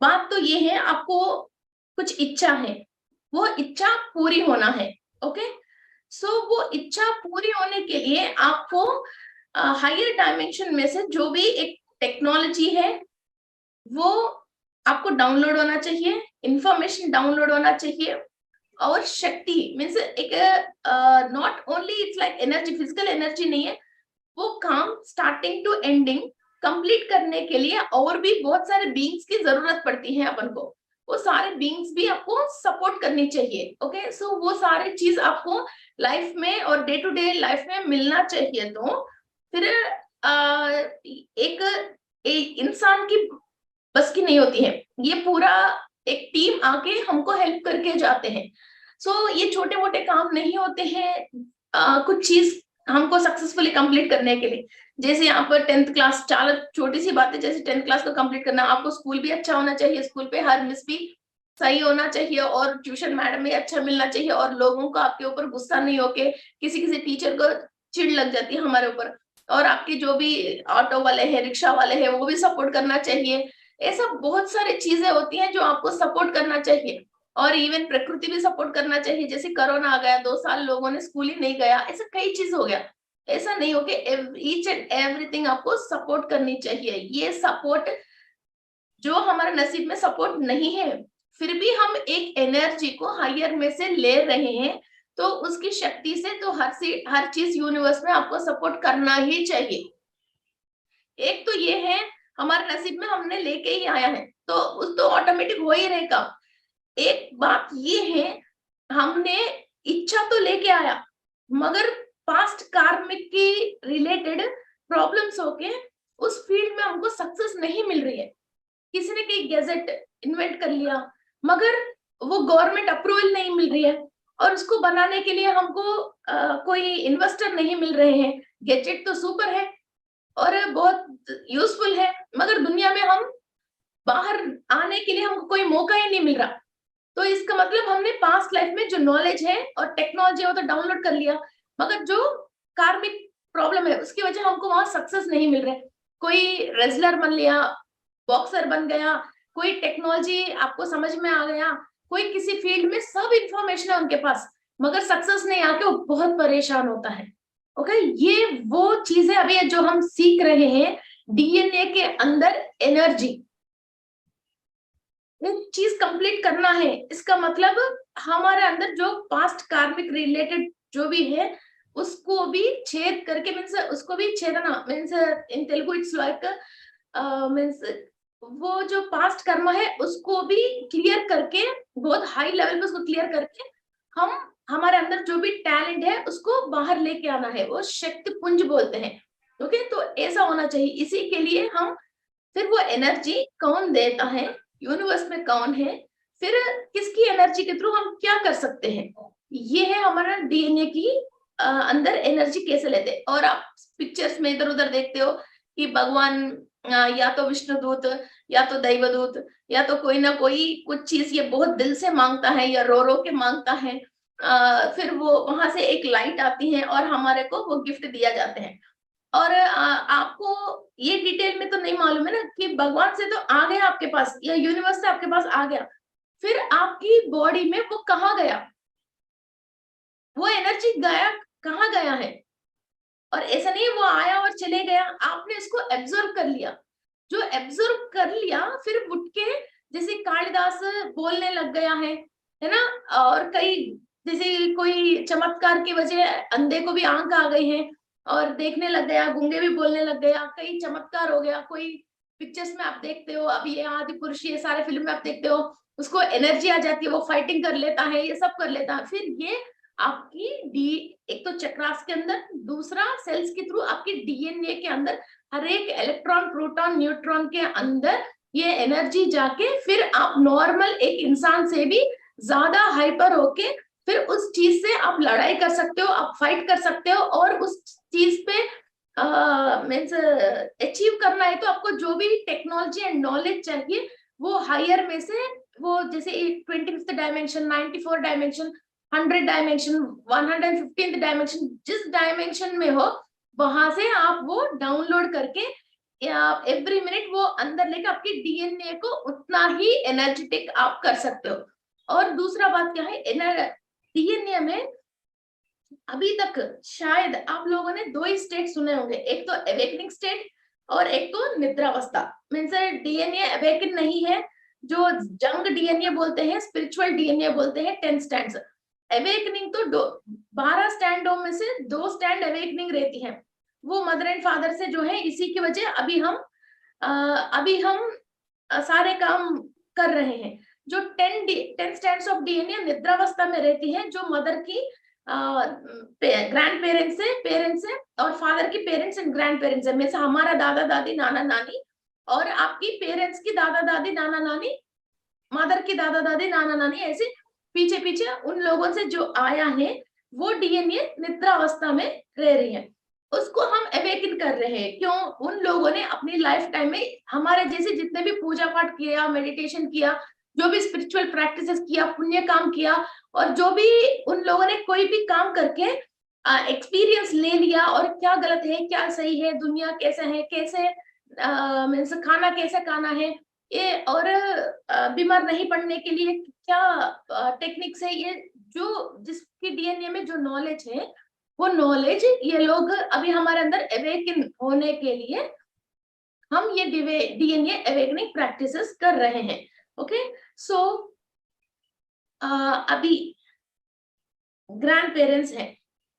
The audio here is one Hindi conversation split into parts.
बात तो ये है, आपको कुछ इच्छा है, वो इच्छा पूरी होना है। ओके, सो वो इच्छा पूरी होने के लिए आपको हायर डायमेंशन में से जो भी एक टेक्नोलॉजी है वो आपको डाउनलोड होना चाहिए, इंफॉर्मेशन डाउनलोड होना चाहिए। और शक्ति मीन्स एक not only it's like energy, physical energy नहीं है, वो काम स्टार्टिंग टू एंडिंग कंप्लीट करने के लिए और भी बहुत सारे बीइंग्स की जरूरत पड़ती है अपन को। वो सारे बीइंग्स भी आपको सपोर्ट करनी चाहिए। ओके, सो वो सारे चीज आपको लाइफ में और डे टू डे लाइफ में मिलना चाहिए। तो फिर एक इंसान की बस की नहीं होती है, ये पूरा एक टीम आके हमको हेल्प करके जाते हैं। सो ये छोटे मोटे काम नहीं होते हैं। कुछ चीज हमको सक्सेसफुली कंप्लीट करने के लिए, जैसे यहाँ पर 10th क्लास, चार छोटी सी बात है, जैसे 10th क्लास को कंप्लीट करना, आपको स्कूल भी अच्छा होना चाहिए, स्कूल पे हर मिस भी सही होना चाहिए और ट्यूशन मैडम भी अच्छा मिलना चाहिए और लोगों को आपके ऊपर गुस्सा नहीं होके, किसी किसी टीचर को चिढ़ लग जाती है हमारे ऊपर, और आपके जो भी ऑटो वाले हैं, रिक्शा वाले हैं, वो भी सपोर्ट करना चाहिए। ऐसा बहुत सारी चीजें होती हैं जो आपको सपोर्ट करना चाहिए। और इवन प्रकृति भी सपोर्ट करना चाहिए, जैसे कोरोना आ गया, 2 साल लोगों ने स्कूल ही नहीं गया, ऐसा कई चीज हो गया। ऐसा नहीं हो कि ईच एंड एवरीथिंग आपको सपोर्ट करनी चाहिए। ये सपोर्ट जो हमारे नसीब में सपोर्ट नहीं है, फिर भी हम एक एनर्जी को हायर में से ले रहे हैं, तो उसकी शक्ति से तो हर चीज यूनिवर्स में आपको सपोर्ट करना ही चाहिए। एक तो ये है, हमारे नसीब में हमने लेके ही आया है, तो उस तो ऑटोमेटिक हो ही रहेगा। एक बात ये है, हमने इच्छा तो लेके आया, मगर पास्ट कार्मिक की रिलेटेड प्रॉब्लम्स होके उस फील्ड में हमको सक्सेस नहीं मिल रही है। किसी ने कोई गैजेट इन्वेंट कर लिया, मगर वो गवर्नमेंट अप्रूवल नहीं मिल रही है, और उसको बनाने के लिए हमको कोई इन्वेस्टर नहीं मिल रहे हैं। गैजेट तो सुपर है और बहुत यूजफुल है, मगर दुनिया में हम बाहर आने के लिए हमको कोई मौका ही नहीं मिल रहा। तो इसका मतलब हमने पास्ट लाइफ में जो नॉलेज है और टेक्नोलॉजी है वो तो डाउनलोड कर लिया, मगर जो कार्मिक प्रॉब्लम है उसकी वजह हमको वहां सक्सेस नहीं मिल रहे। कोई रेसलर बन लिया, बॉक्सर बन गया, कोई टेक्नोलॉजी आपको समझ में आ गया, कोई किसी फील्ड में सब इंफॉर्मेशन है उनके पास, मगर सक्सेस नहीं आके वो बहुत परेशान होता है। ओके, ये वो चीज है अभी जो हम सीख रहे हैं, डीएनए के अंदर एनर्जी, एक चीज कंप्लीट करना है। इसका मतलब हमारे अंदर जो पास्ट कार्मिक रिलेटेड जो भी है उसको भी छेद करके, मीन्स उसको भी छेदना, means in Telugu it's like means वो जो पास्ट कर्म है उसको भी क्लियर करके, बहुत हाई लेवल पे उसको क्लियर करके हम हमारे अंदर जो भी टैलेंट है उसको बाहर लेके आना है, वो शक्ति पुंज बोलते हैं। ओके, तो ऐसा होना चाहिए। इसी के लिए हम, फिर वो एनर्जी कौन देता है, यूनिवर्स में कौन है, फिर किसकी एनर्जी के थ्रू हम क्या कर सकते हैं, ये है हमारा डीएनए की अंदर एनर्जी कैसे लेते हैं। और आप पिक्चर्स में इधर उधर देखते हो कि भगवान या तो विष्णुदूत या तो दैवदूत या तो कोई ना कोई कुछ चीज ये बहुत दिल से मांगता है या रो रो के मांगता है, फिर वो वहां से एक लाइट आती है और हमारे को वो गिफ्ट दिया जाते हैं। और आपको ये डिटेल में तो नहीं मालूम है ना कि भगवान से तो आ गया आपके पास या यूनिवर्स से आपके पास आ गया, फिर आपकी बॉडी में वो कहाँ गया, वो एनर्जी गया कहाँ गया है। और ऐसा नहीं वो आया और चले गया, आपने इसको एब्जॉर्व कर लिया। जो एब्जॉर्व कर लिया फिर उठ के, जैसे कालिदास बोलने लग गया है ना। और कई, जैसे कोई चमत्कार की वजह अंधे को भी आंख आ गई है और देखने लग गया, गूंगे भी बोलने लग गया, कई चमत्कार हो गया। कोई पिक्चर्स में आप देखते हो, अभी ये आदि पुरुष, ये सारे फिल्म में आप देखते हो, उसको एनर्जी आ जाती है, वो फाइटिंग कर लेता है, ये सब कर लेता है। फिर ये आपकी डी, एक तो चक्रास के अंदर, दूसरा सेल्स के थ्रू आपकी डीएनए के अंदर, हर एक इलेक्ट्रॉन प्रोटॉन न्यूट्रॉन के अंदर ये एनर्जी जाके फिर आप नॉर्मल एक इंसान से भी ज्यादा हाइपर होके फिर उस चीज से आप लड़ाई कर सकते हो, आप फाइट कर सकते हो। और उस चीज पे मीन्स अचीव करना है तो आपको जो भी टेक्नोलॉजी एंड नॉलेज चाहिए वो हायर में से, वो जैसे 25th dimension, 94 dimension, 100 dimension, 115th dimension, जिस डायमेंशन में हो वहां से आप वो डाउनलोड करके या एवरी मिनट वो अंदर लेके आपकी डीएनए को उतना ही एनर्जेटिक आप कर सकते हो। और दूसरा बात क्या है, डीएनए में अभी तक शायद आप लोगों ने दो ही स्टेट सुने होंगे, एक तो अवेकनिंग स्टेट और एक तो निद्रावस्था। मीन्स डीएनए अवेकन नहीं है, जो जंग डीएनए बोलते हैं, स्पिरिचुअल डीएनए बोलते हैं 10 स्टैंड्स। अवेकनिंग तो 12 स्टैंडों में से 2 स्टैंड अवेकनिंग रहती है, वो मदर एंड फादर से जो है, इसी की वजह अभी हम सारे काम कर रहे हैं। जो 10 स्टैंड्स ऑफ डीएनए निद्रावस्था में रहती है, जो मदर की ग्रैंड पेरेंट्स है और फादर की पेरेंट्स एंड ग्रैंड पेरेंट्स है, में से हमारा दादा दादी नाना नानी और आपकी पेरेंट्स की दादा दादी नाना नानी, मदर की दादा दादी नाना नानी, ऐसे पीछे पीछे उन लोगों से जो आया है वो डीएनए निद्रावस्था में रह रही है, उसको हम अवेकन कर रहे हैं। क्यों? उन लोगों ने अपनी लाइफ टाइम में हमारे जैसे जितने भी पूजा पाठ किया, मेडिटेशन किया, जो भी स्पिरिचुअल प्रैक्टिसेस किया, पुण्य काम किया, और जो भी उन लोगों ने कोई भी काम करके एक्सपीरियंस ले लिया, और क्या गलत है क्या सही है, दुनिया कैसे है, कैसे मीन्स खाना कैसे खाना है ये, और बीमार नहीं पड़ने के लिए क्या टेक्निक्स है, ये जो जिसकी डीएनए में जो नॉलेज है, वो नॉलेज ये लोग अभी हमारे अंदर अवेकन होने के लिए हम ये डीएनए अवेकनिंग प्रैक्टिसेस कर रहे हैं। ओके, सो अभी ग्रैंड पेरेंट्स है।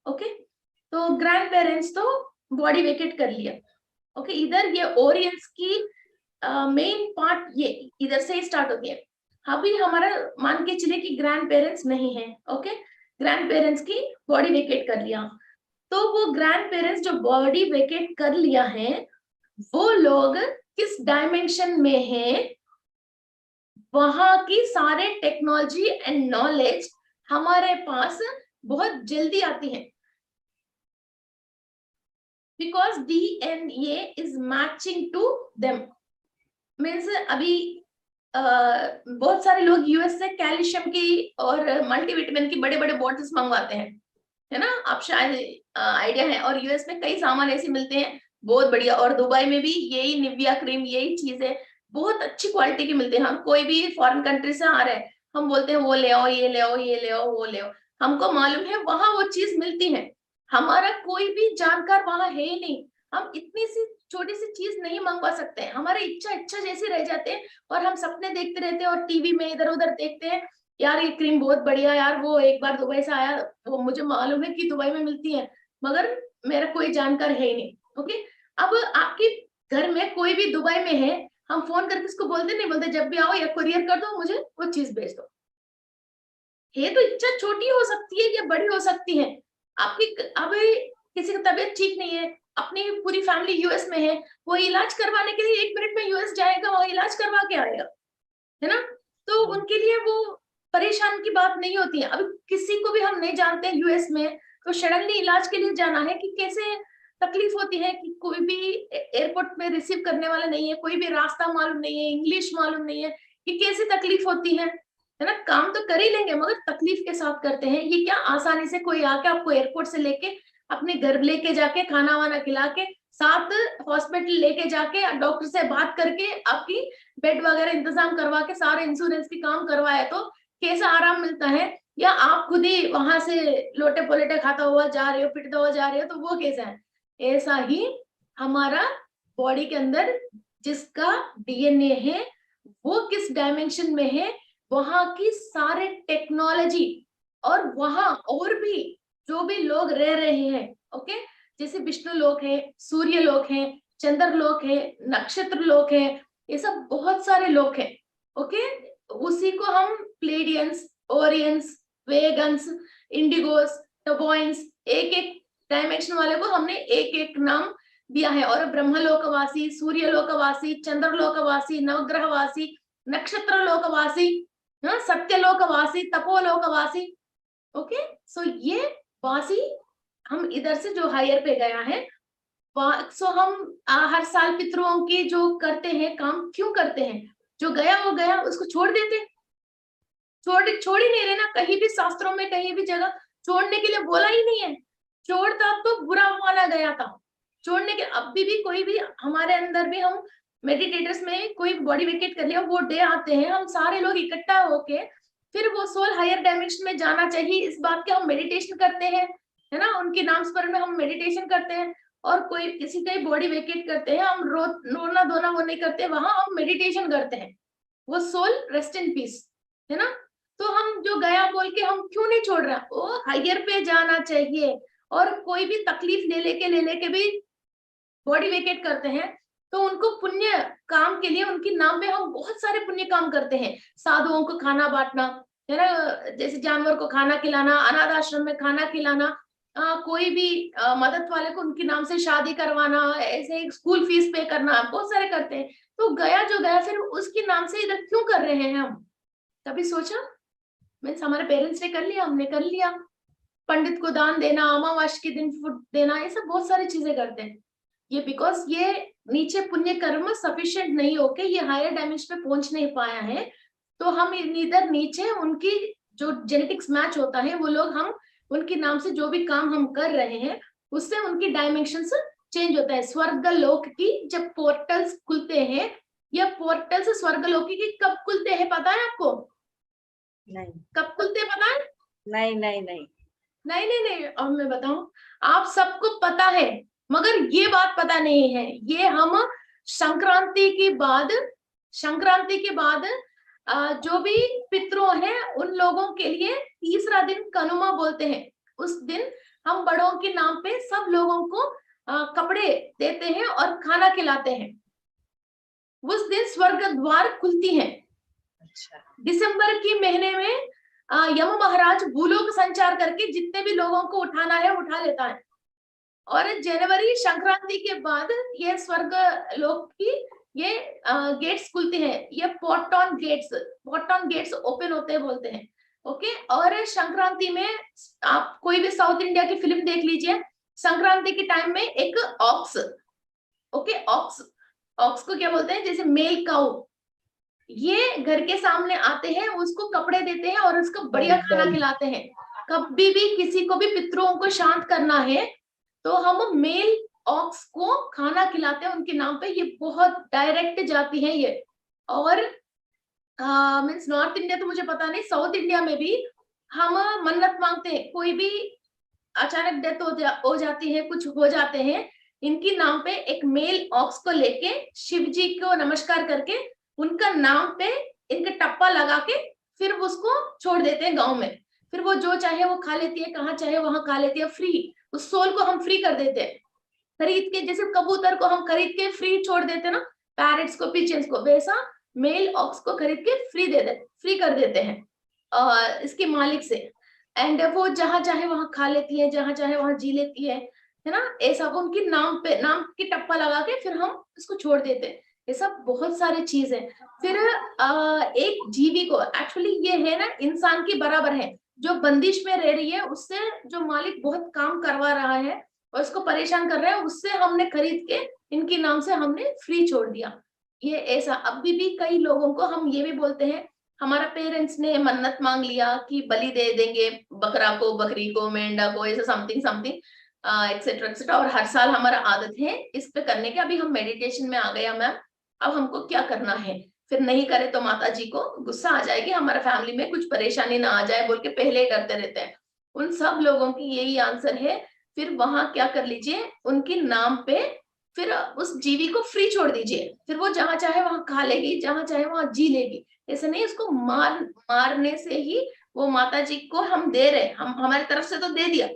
ओके, तो ग्रैंड पेरेंट्स तो बॉडी वेकेट कर लिया। ओके, इधर ये ओरियंस की मेन पार्ट ये इधर से स्टार्ट होती है। अभी हमारा मान के चले कि ग्रैंड पेरेंट्स नहीं है। ओके, ग्रैंड पेरेंट्स की बॉडी वेकेट कर लिया, तो वो ग्रैंड पेरेंट्स जो बॉडी वेकेट कर लिया है, वो लोग किस डायमेंशन में है, वहां की सारे टेक्नोलॉजी एंड नॉलेज हमारे पास बहुत जल्दी आती है, because DNA is matching to them. Means अभी बहुत सारे लोग यूएस से कैल्शियम की और मल्टीविटामिन की बड़े बड़े बॉटल्स मंगवाते हैं, है ना, आप शायद आइडिया है। और यूएस में कई सामान ऐसे मिलते हैं बहुत बढ़िया, और दुबई में भी यही निविया क्रीम, यही चीजें बहुत अच्छी क्वालिटी की मिलती है। हम कोई भी फॉरेन कंट्री से आ रहे हैं, हम बोलते हैं वो ले आओ, ये ले आओ, ये ले आओ, वो ले आओ, हमको मालूम है वहां वो चीज मिलती है। हमारा कोई भी जानकार वहां है ही नहीं, हम इतनी सी छोटी सी चीज नहीं मंगवा सकते हैं, हमारे इच्छा इच्छा जैसे रह जाते हैं, और हम सपने देखते रहते हैं और टीवी में इधर उधर देखते हैं, यार ये क्रीम बहुत बढ़िया, यार वो एक बार दुबई से आया, वो मुझे मालूम है कि दुबई में मिलती है, मगर मेरा कोई जानकार है ही नहीं। ओके, अब आपके घर में कोई भी दुबई में है, हम फोन करके उसको बोलते नहीं बोलते, जब भी आओ या कुरियर कर दो, मुझे वो चीज भेज दो। ये तो इच्छा छोटी हो सकती है या बड़ी हो सकती है आपकी। अब किसी की तबीयत ठीक नहीं है, अपनी पूरी फैमिली यूएस में है, वो इलाज करवाने के लिए 1 मिनट में यूएस जाएगा, वहां इलाज करवा के आएगा, है ना, तो उनके लिए वो परेशान की बात नहीं होती है। अब किसी को भी हम नहीं जानते हैं यूएस में, तो सडनली इलाज के लिए जाना है, कि कैसे तकलीफ होती है, कि कोई भी एयरपोर्ट में रिसीव करने वाला नहीं है, कोई भी रास्ता मालूम नहीं है, इंग्लिश मालूम नहीं है, कि कैसे तकलीफ होती है ना। काम तो कर ही लेंगे मगर तकलीफ के साथ करते हैं। ये क्या आसानी से कोई आके आपको एयरपोर्ट से लेके अपने घर लेके जाके खाना वाना खिला के साथ हॉस्पिटल लेके जाके डॉक्टर से बात करके आपकी बेड वगैरह इंतजाम करवा के सारे इंश्योरेंस की काम करवाए, तो कैसा आराम मिलता है। या आप खुद ही वहां से लोटे पोलेटे खाता हुआ जा रहे हो, पिटता हुआ जा रहे हो, तो वो कैसा है। ऐसा ही हमारा बॉडी के अंदर जिसका डीएनए है, वो किस डायमेंशन में है, वहां की सारे टेक्नोलॉजी, और वहां और भी जो भी लोग रह रहे हैं, ओके, जैसे विष्णु लोक है, सूर्य लोक है, चंद्र लोक है, नक्षत्र लोक है, ये सब बहुत सारे लोक हैं। ओके, उसी को हम प्लेडियंस, ओरियंस, वेगन्स, इंडिगोस, टोबॉइंस, एक एक डायमेंशन वाले को हमने एक एक नाम दिया है। और ब्रह्मलोकवासी, सूर्य लोकवासी, चंद्र लोकवासी, नवग्रहवासी, नक्षत्र लोकवासी, सत्यलोकवासी, तपोलोकवासी। ओके, सो ये वासी हम इधर से जो हायर पे गया है, सो हम हर साल पितरों के जो करते हैं काम, क्यों करते हैं, जो गया वो गया, उसको छोड़ देते, छोड़ ही नहीं रहे ना, कहीं भी शास्त्रों में कहीं भी जगह छोड़ने के लिए बोला ही नहीं है, छोड़ता तो बुरा माना गया था। छोड़ने के अभी भी कोई भी हमारे अंदर भी, हम मेडिटेटर्स में कोई बॉडी वेकेट कर लिया, वो डे आते हैं, हम सारे लोग इकट्ठा होके फिर वो सोल हायर डायमेंशन में जाना चाहिए, इस बात के हम मेडिटेशन करते हैं, है ना, उनके नाम स्मरण में हम मेडिटेशन करते हैं। और कोई किसी का बॉडी वेकेट करते हैं, हम रोना धोना वो नहीं करते, वहां हम मेडिटेशन करते हैं, वो सोल रेस्ट इन पीस, है ना। तो हम जो गया बोल के हम क्यों नहीं छोड़ रहा, वो हायर पे जाना चाहिए। और कोई भी तकलीफ ले लेके भी बॉडी वेकेट करते हैं, तो उनको पुण्य काम के लिए उनके नाम पे हम बहुत सारे पुण्य काम करते हैं। साधुओं को खाना बांटना, है ना, जैसे जानवर को खाना खिलाना, अनाथ आश्रम में खाना खिलाना, कोई भी मदद वाले को उनके नाम से शादी करवाना, ऐसे स्कूल फीस पे करना, बहुत सारे करते हैं। तो गया जो गया फिर उसके नाम से इधर क्यों कर रहे हैं हम, कभी सोचा? मीन्स हमारे पेरेंट्स ने कर लिया, हमने कर लिया। पंडित को दान देना, अमावस्या के दिन फूड देना, ये सब बहुत सारी चीजें करते हैं। ये बिकॉज ये नीचे पुण्य कर्म सफिशिएंट नहीं होके ये हायर डायमेंशन पे पहुंच नहीं पाया है, तो हम इधर नीचे उनकी जो जेनेटिक्स मैच होता है, वो लोग हम उनके नाम से जो भी काम हम कर रहे हैं, उससे उनकी डायमेंशन चेंज होता है। स्वर्ग लोक की जब पोर्टल्स खुलते हैं, या पोर्टल से स्वर्ग लोक की कब खुलते हैं पता है आपको? नहीं। कब खुलते हैं पता है? नहीं नहीं नहीं नहीं नहीं नहीं, अब मैं बताऊं, आप सबको पता है, मगर ये बात पता नहीं है। ये हम संक्रांति के बाद, संक्रांति के बाद जो भी पितरों हैं उन लोगों के लिए तीसरा दिन कनुमा बोलते हैं। उस दिन हम बड़ों के नाम पे सब लोगों को कपड़े देते हैं और खाना खिलाते हैं। उस दिन स्वर्ग द्वार खुलती हैं। अच्छा। दिसंबर के महीने में यम महाराज भूलोक संचार करके जितने भी लोगों को उठाना है उठा लेता है। और जनवरी संक्रांति के बाद ये स्वर्ग लोक की ये गेट्स खुलते हैं, ये पोर्टॉन गेट्स ओपन होते हैं बोलते हैं। ओके, और संक्रांति में आप कोई भी साउथ इंडिया की फिल्म देख लीजिए, संक्रांति के टाइम में एक ऑक्स, ओके, ऑक्स को क्या बोलते हैं, जैसे मेल काउ, ये घर के सामने आते हैं, उसको कपड़े देते हैं और उसको बढ़िया खाना खिलाते हैं। कभी भी किसी को भी पितरों को शांत करना है तो हम मेल ऑक्स को खाना खिलाते हैं उनके नाम पे। ये बहुत डायरेक्ट जाती है ये। और मीन्स नॉर्थ इंडिया तो मुझे पता नहीं, साउथ इंडिया में भी हम मन्नत मांगते हैं, कोई भी अचानक डेथ हो जाती है, कुछ हो जाते हैं, इनकी नाम पे एक मेल ऑक्स को लेके शिव जी को नमस्कार करके उनका नाम पे इनके टप्पा लगा के फिर उसको छोड़ देते हैं गांव में। फिर वो जो चाहे वो खा लेती है, कहाँ चाहे वहां खा लेती है, फ्री। उस सोल को हम फ्री कर देते हैं, खरीद के, जैसे कबूतर को हम खरीद के फ्री छोड़ देते हैं ना, पैरेट्स को, पिजन्स को, वैसा मेल ऑक्स को खरीद के फ्री कर देते हैं इसके मालिक से। एंड वो जहां चाहे वहां खा लेती है, जहां चाहे वहां जी लेती है ना, ऐसा उनकी नाम पे, नाम की टप्पा लगा के फिर हम इसको छोड़ देते हैं। ये सब बहुत सारी चीज है। फिर एक जीवी को एक्चुअली ये है ना, इंसान की बराबर है, जो बंदिश में रह रही है, उससे जो मालिक बहुत काम करवा रहा है और उसको परेशान कर रहा है, उससे हमने खरीद के इनके नाम से हमने फ्री छोड़ दिया। ये ऐसा अभी भी कई लोगों को हम ये भी बोलते हैं, हमारा पेरेंट्स ने मन्नत मांग लिया कि बलि दे देंगे बकरा को, बकरी को, मेंढा को, ऐसा समथिंग समथिंग एक्सेट्रा एक्सेट्रा, और हर साल हमारा आदत है इस पे करने के। अभी हम मेडिटेशन में आ गया मैम, अब हमको क्या करना है, फिर नहीं करे तो माता जी को गुस्सा आ जाएगी, हमारा फैमिली में कुछ परेशानी ना आ जाए बोल के पहले ही डरते रहते हैं। उन सब लोगों की यही आंसर है, फिर वहां क्या कर लीजिए, उनके नाम पे फिर उस जीवी को फ्री छोड़ दीजिए, फिर वो जहां चाहे वहां खा लेगी, जहां चाहे वहां जी लेगी। ऐसे नहीं उसको मारने से ही वो माता जी को हम दे रहे, हम हमारी तरफ से तो दे दिया,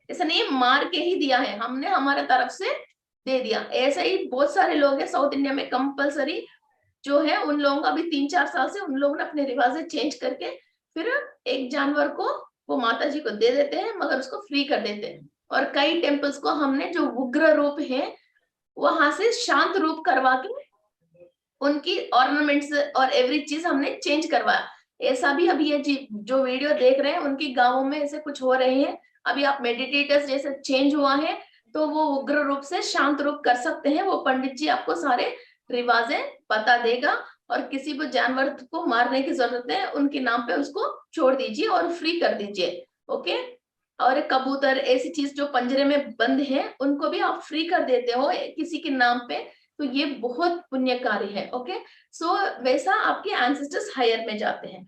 ऐसा नहीं मार के ही दिया है हमने, हमारे तरफ से दे दिया। ऐसा ही बहुत सारे लोग हैं साउथ इंडिया में, कंपलसरी जो है उन लोगों का भी 3-4 साल से उन लोगों ने अपने रिवाज चेंज करके फिर एक जानवर को वो माता जी को दे देते हैं, मगर उसको फ्री कर देते हैं। और कई टेम्पल्स को हमने जो उग्र रूप है वहां से शांत रूप करवा के उनकी ऑर्नामेंट्स और एवरी चीज हमने चेंज करवाया। ऐसा भी अभी ये जो वीडियो देख रहे हैं उनके गांवों में ऐसे कुछ हो रहे हैं। अभी आप मेडिटेटर्स जैसे चेंज हुआ है तो वो उग्र रूप से शांत रूप कर सकते हैं। वो पंडित जी आपको सारे रिवाजें बता देगा। और किसी को जानवर को मारने की जरूरत है, उनके नाम पे उसको छोड़ दीजिए और फ्री कर दीजिए। ओके, और कबूतर ऐसी चीज जो पंजरे में बंद है उनको भी आप फ्री कर देते हो किसी के नाम पे, तो ये बहुत पुण्यकारी है। ओके, सो वैसा आपके एंसेस्टर्स हायर में जाते हैं।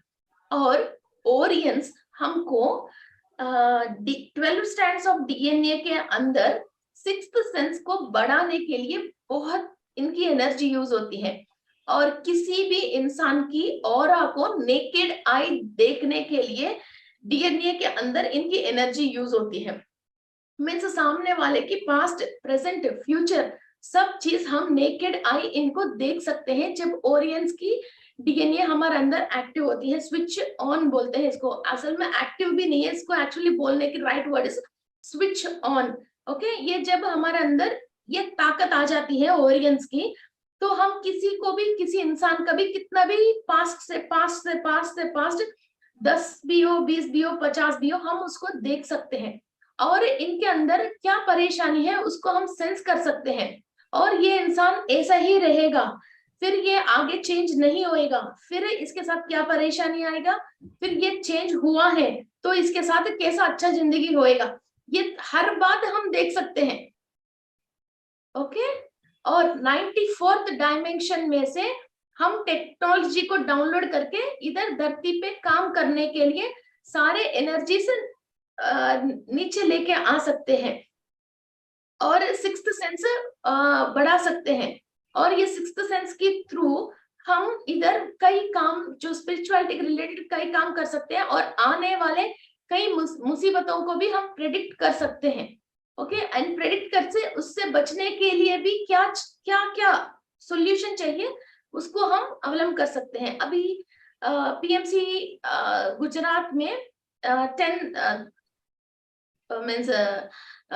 और ओरियंस हमको 12 स्ट्रैंड्स ऑफ डीएनए के अंदर सिक्स्थ सेंस को बढ़ाने के लिए बहुत इनकी एनर्जी यूज होती है। और किसी भी इंसान की ऑरा को नेकेड आई देखने के लिए डीएनए के अंदर इनकी एनर्जी यूज होती है। मीन्स सामने वाले की पास्ट, प्रेजेंट, फ्यूचर सब चीज हम नेकेड आई इनको देख सकते हैं जब ओरियंस की डीएनए हमारे अंदर एक्टिव होती है। स्विच ऑन बोलते हैं इसको, असल में एक्टिव भी नहीं है, इसको एक्चुअली बोलने की right word is switch on. Okay, ये जब हमारे अंदर ये ताकत आ जाती है ओरियंस की, तो हम किसी को भी, किसी इंसान का भी कितना भी पास्ट से पास्ट से पास्ट से पास्ट 10 भी हो, 20 भी हो, 50 भी हो, हम उसको देख सकते हैं। और इनके अंदर क्या परेशानी है उसको हम सेंस कर सकते हैं। और ये इंसान ऐसा ही रहेगा, फिर ये आगे चेंज नहीं होएगा, फिर इसके साथ क्या परेशानी आएगा, फिर ये चेंज हुआ है तो इसके साथ कैसा अच्छा जिंदगी होएगा, ये हर बात हम देख सकते हैं। ओके, और 94th डायमेंशन में से हम टेक्नोलॉजी को डाउनलोड करके इधर धरती पे काम करने के लिए सारे एनर्जी से नीचे लेके आ सकते हैं और सिक्स्थ सेंस बढ़ा सकते हैं। और ये सिक्स्थ सेंस के थ्रू हम इधर कई काम जो स्पिरिचुअलिटी के रिलेटेड कई काम कर सकते हैं और आने वाले कई मुसीबतों को भी हम प्रेडिक्ट कर सकते हैं। ओके, एंड प्रेडिक्ट कर से उससे बचने के लिए भी क्या क्या क्या सॉल्यूशन चाहिए उसको हम अवलंब कर सकते हैं। अभी पीएमसी गुजरात में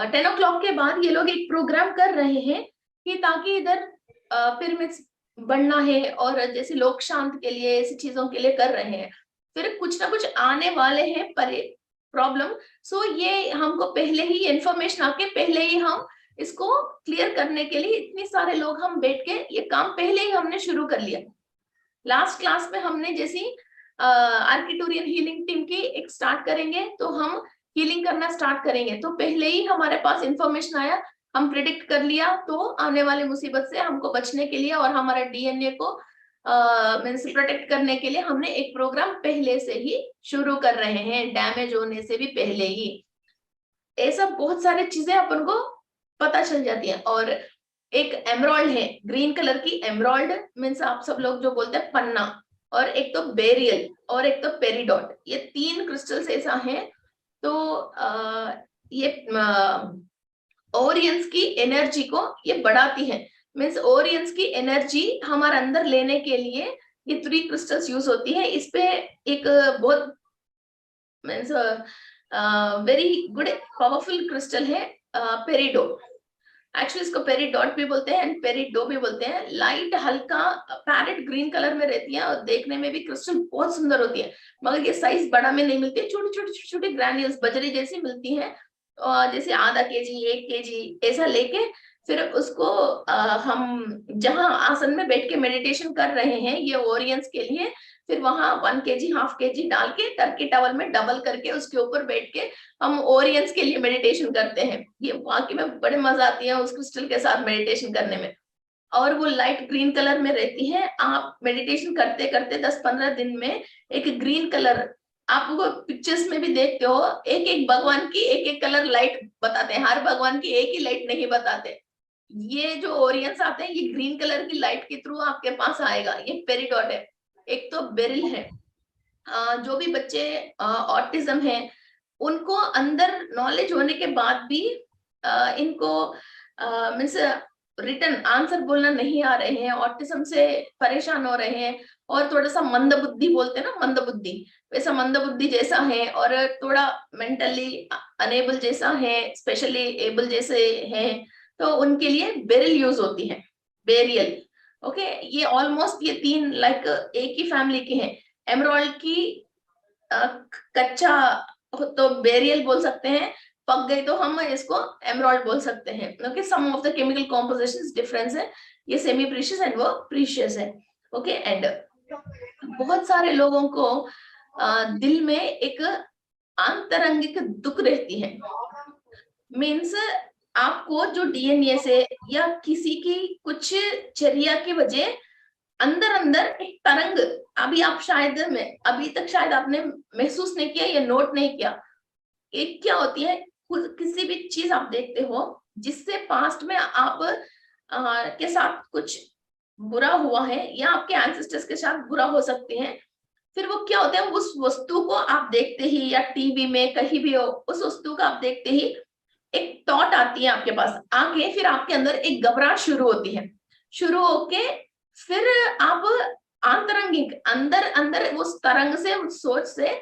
10 o'clock के बाद ये लोग एक प्रोग्राम कर रहे हैं कि ताकि इधर पिरामिड्स बनना है और जैसे लोक शांत के लिए ऐसी चीजों के लिए कर रहे हैं, फिर कुछ ना कुछ आने वाले हैं प्रॉब्लम। सो ये हमको पहले ही इंफॉर्मेशन आके पहले ही हम इसको क्लियर करने के लिए इतने सारे लोग हम बैठ के ये काम पहले ही हमने शुरू कर लिया। लास्ट क्लास में हमने जैसी आर्किटोरियन हीलिंग टीम की एक स्टार्ट करेंगे तो हम हीलिंग करना स्टार्ट करेंगे, तो पहले ही हमारे पास इंफॉर्मेशन आया, हम प्रिडिक्ट कर लिया, तो आने वाली मुसीबत से हमको बचने के लिए और हमारा डीएनए को मींस प्रोटेक्ट करने के लिए हमने एक प्रोग्राम पहले से ही शुरू कर रहे हैं, डैमेज होने से भी पहले ही। ऐसा बहुत सारी चीजें अपन को पता चल जाती है। और एक एमराल्ड है, ग्रीन कलर की एमराल्ड, मीन्स आप सब लोग जो बोलते हैं पन्ना, और एक तो बेरियल और एक तो पेरिडॉट, ये 3 क्रिस्टल्स ऐसा है। तो ये ओरियंस की एनर्जी को ये बढ़ाती है। मीन्स ओरियंस की एनर्जी हमारे अंदर लेने के लिए ये 3 क्रिस्टल्स यूज होती है। इस पे एक बहुत means very good powerful crystal है पेरिडो। एक्चुअली इसको पेरिडॉट भी बोलते हैं एंड पेरिडो भी बोलते हैं। लाइट हल्का पैरेट ग्रीन कलर में रहती है और देखने में भी क्रिस्टल बहुत सुंदर होती है, मगर ये साइज बड़ा में नहीं मिलती, छोटी छोटी छोटी छोटी ग्रैन्यूल्स बजरी जैसी मिलती है। जैसे आधा केजी 1 केजी ऐसा लेके फिर उसको हम जहां आसन में बैठ के मेडिटेशन कर रहे हैं ये ओरियंस के लिए, फिर वहां 1 केजी 1/2 केजी डाल के टर्की टॉवल में डबल करके उसके ऊपर बैठ के हम ओरियंस के लिए मेडिटेशन करते हैं। ये वाकई में बड़े मजा आती है उस क्रिस्टल के साथ मेडिटेशन करने में। और वो लाइट ग्रीन कलर में रहती है। आप मेडिटेशन करते करते 10-15 दिन में एक ग्रीन कलर, आप वो पिक्चर्स में भी देखते हो, एक एक भगवान की एक एक कलर लाइट बताते हैं, हर भगवान की एक ही लाइट नहीं बताते। ये जो ओरियंस आते हैं ये ग्रीन कलर की लाइट के थ्रू आपके पास आएगा। ये पेरिडॉट है। एक तो बेरिल है। जो भी बच्चे ऑटिज्म है उनको अंदर नॉलेज होने के बाद भी इनको मीन्स रिटर्न आंसर बोलना नहीं आ रहे हैं, ऑटिज्म से परेशान हो रहे हैं और थोड़ा सा मंद बुद्धि बोलते हैं ना, मंद बुद्धि, वैसा मंद बुद्धि जैसा है और थोड़ा मेंटली अनेबल जैसा है, स्पेशली एबल जैसे हैं, तो उनके लिए बेरिल यूज होती है, बेरियल। ओके, ये ऑलमोस्ट ये 3 लाइक एक ही फैमिली के हैं। एमराल्ड की कच्चा तो बेरियल बोल सकते हैं, पक गई तो हम इसको एमराल्ड बोल सकते हैं। Okay, some of the chemical compositions difference है, ये सेमी प्रीशियस एंड वो प्रीशियस है। ओके, एंड बहुत सारे लोगों को दिल में एक आंतरंगिक दुख रहती है। मीन्स आपको जो डीएनए से या किसी की कुछ चर्या की वजह अंदर अंदर एक तरंग, अभी आप शायद में अभी तक शायद आपने महसूस नहीं किया या नोट नहीं किया, एक क्या होती है, किसी भी चीज आप देखते हो जिससे पास्ट में आप के साथ कुछ बुरा हुआ है या आपके एंसेस्टर्स के साथ बुरा हो सकते हैं, फिर वो क्या होता है, उस वस्तु को आप देखते ही या टीवी में कहीं भी हो, उस वस्तु को आप देखते ही एक थॉट आती है आपके पास, आके फिर आपके अंदर एक घबराहट शुरू होती है, शुरू होके फिर आप आंतरंगिक अंदर अंदर उस तरंग से, उस सोच से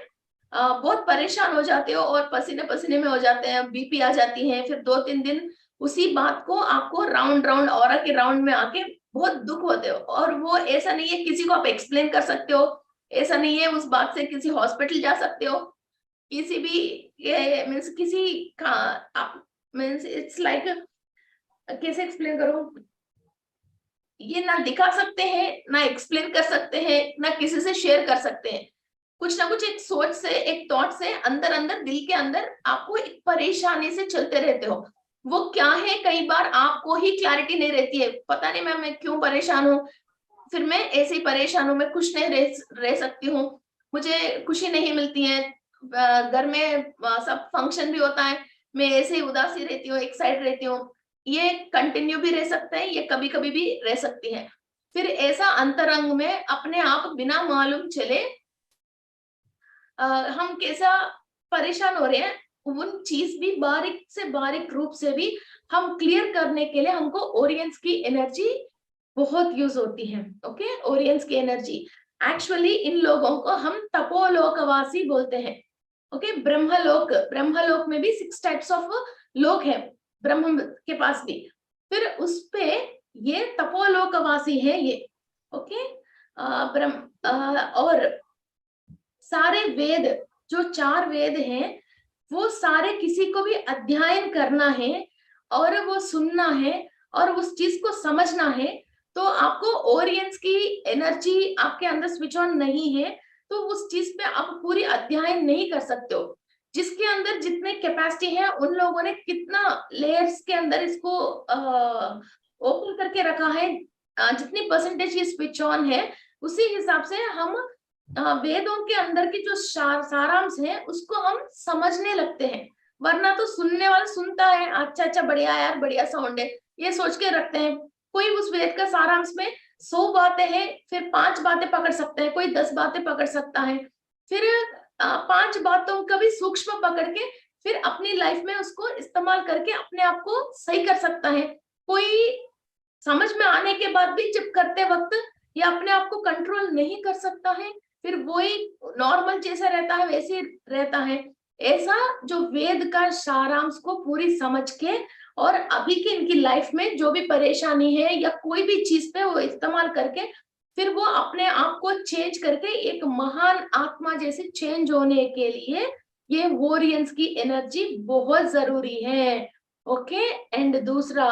बहुत परेशान हो जाते हो और पसीने पसीने में हो जाते हैं, बीपी आ जाती है, फिर 2-3 दिन उसी बात को आपको राउंड राउंड ऑरा के राउंड में आके बहुत दुख होते हो। और वो ऐसा नहीं है किसी को आप एक्सप्लेन कर सकते हो, ऐसा नहीं है उस बात से किसी हॉस्पिटल जा सकते हो, किसी भी ये मीन्स किसी का आप मीन्स इट्स लाइक कैसे एक्सप्लेन करूं, ये ना दिखा सकते हैं, ना एक्सप्लेन कर सकते हैं, ना किसी से शेयर कर सकते हैं। कुछ ना कुछ एक सोच से, एक थॉट से अंदर अंदर दिल के अंदर आपको एक परेशानी से चलते रहते हो। वो क्या है, कई बार आपको ही क्लैरिटी नहीं रहती है, पता नहीं मैं क्यों परेशान हूँ, फिर मैं ऐसे ही परेशान हूँ, मैं खुश नहीं रह सकती हूँ, मुझे खुशी नहीं मिलती है, घर में सब फंक्शन भी होता है, मैं ऐसे ही उदासी रहती हूँ, एक साइड रहती हूँ। ये कंटिन्यू भी रह सकता है, ये कभी कभी भी रह सकती है। फिर ऐसा अंतरंग में अपने आप बिना मालूम चले हम कैसा परेशान हो रहे हैं, उन चीज भी बारीक से बारीक रूप से भी हम क्लियर करने के लिए हमको ओरियंस की एनर्जी बहुत यूज होती है। ओके, ओरियंस की एनर्जी एक्चुअली इन लोगों को हम तपोलोकवासी बोलते हैं। ओके, ब्रह्मलोक, ब्रह्मलोक में भी 6 टाइप्स ऑफ लोक है ब्रह्म के पास भी, फिर उस पे ये तपोलोकवासी है ये। ओके, ब्रह्म और सारे वेद, जो 4 वेद हैं, वो सारे किसी को भी अध्ययन करना है और वो सुनना है और उस चीज को समझना है, तो आपको ओरियंस की एनर्जी आपके अंदर स्विच ऑन नहीं है तो उस चीज पे आप पूरी अध्ययन नहीं कर सकते हो। जिसके अंदर जितने कैपेसिटी है, उन लोगों ने कितना लेयर्स के अंदर इसको ओपन करके रखा है, जितनी परसेंटेज ये स्विच ऑन है, उसी हिसाब से हम वेदों के अंदर की जो सारांश है उसको हम समझने लगते हैं। वरना तो सुनने वाला सुनता है, अच्छा अच्छा बढ़िया यार, बढ़िया साउंड है, ये सोच के रखते हैं। कोई उस वेद का सारांश में 100 बातें हैं, फिर 5 बातें पकड़ सकता है, कोई 10 बातें पकड़ सकता है, फिर 5 बातों का भी सूक्ष्म पकड़ के फिर अपनी लाइफ में उसको इस्तेमाल करके अपने आप को सही कर सकता है। कोई समझ में आने के बाद भी जब करते वक्त या अपने आप को कंट्रोल नहीं कर सकता है, फिर वही नॉर्मल जैसा रहता है वैसे रहता है। ऐसा जो वेद का सारांश को पूरी समझ के और अभी की इनकी लाइफ में जो भी परेशानी है या कोई भी चीज पे वो इस्तेमाल करके फिर वो अपने आप को चेंज करके एक महान आत्मा जैसे चेंज होने के लिए ये वॉरियंस की एनर्जी बहुत जरूरी है। ओके, एंड दूसरा,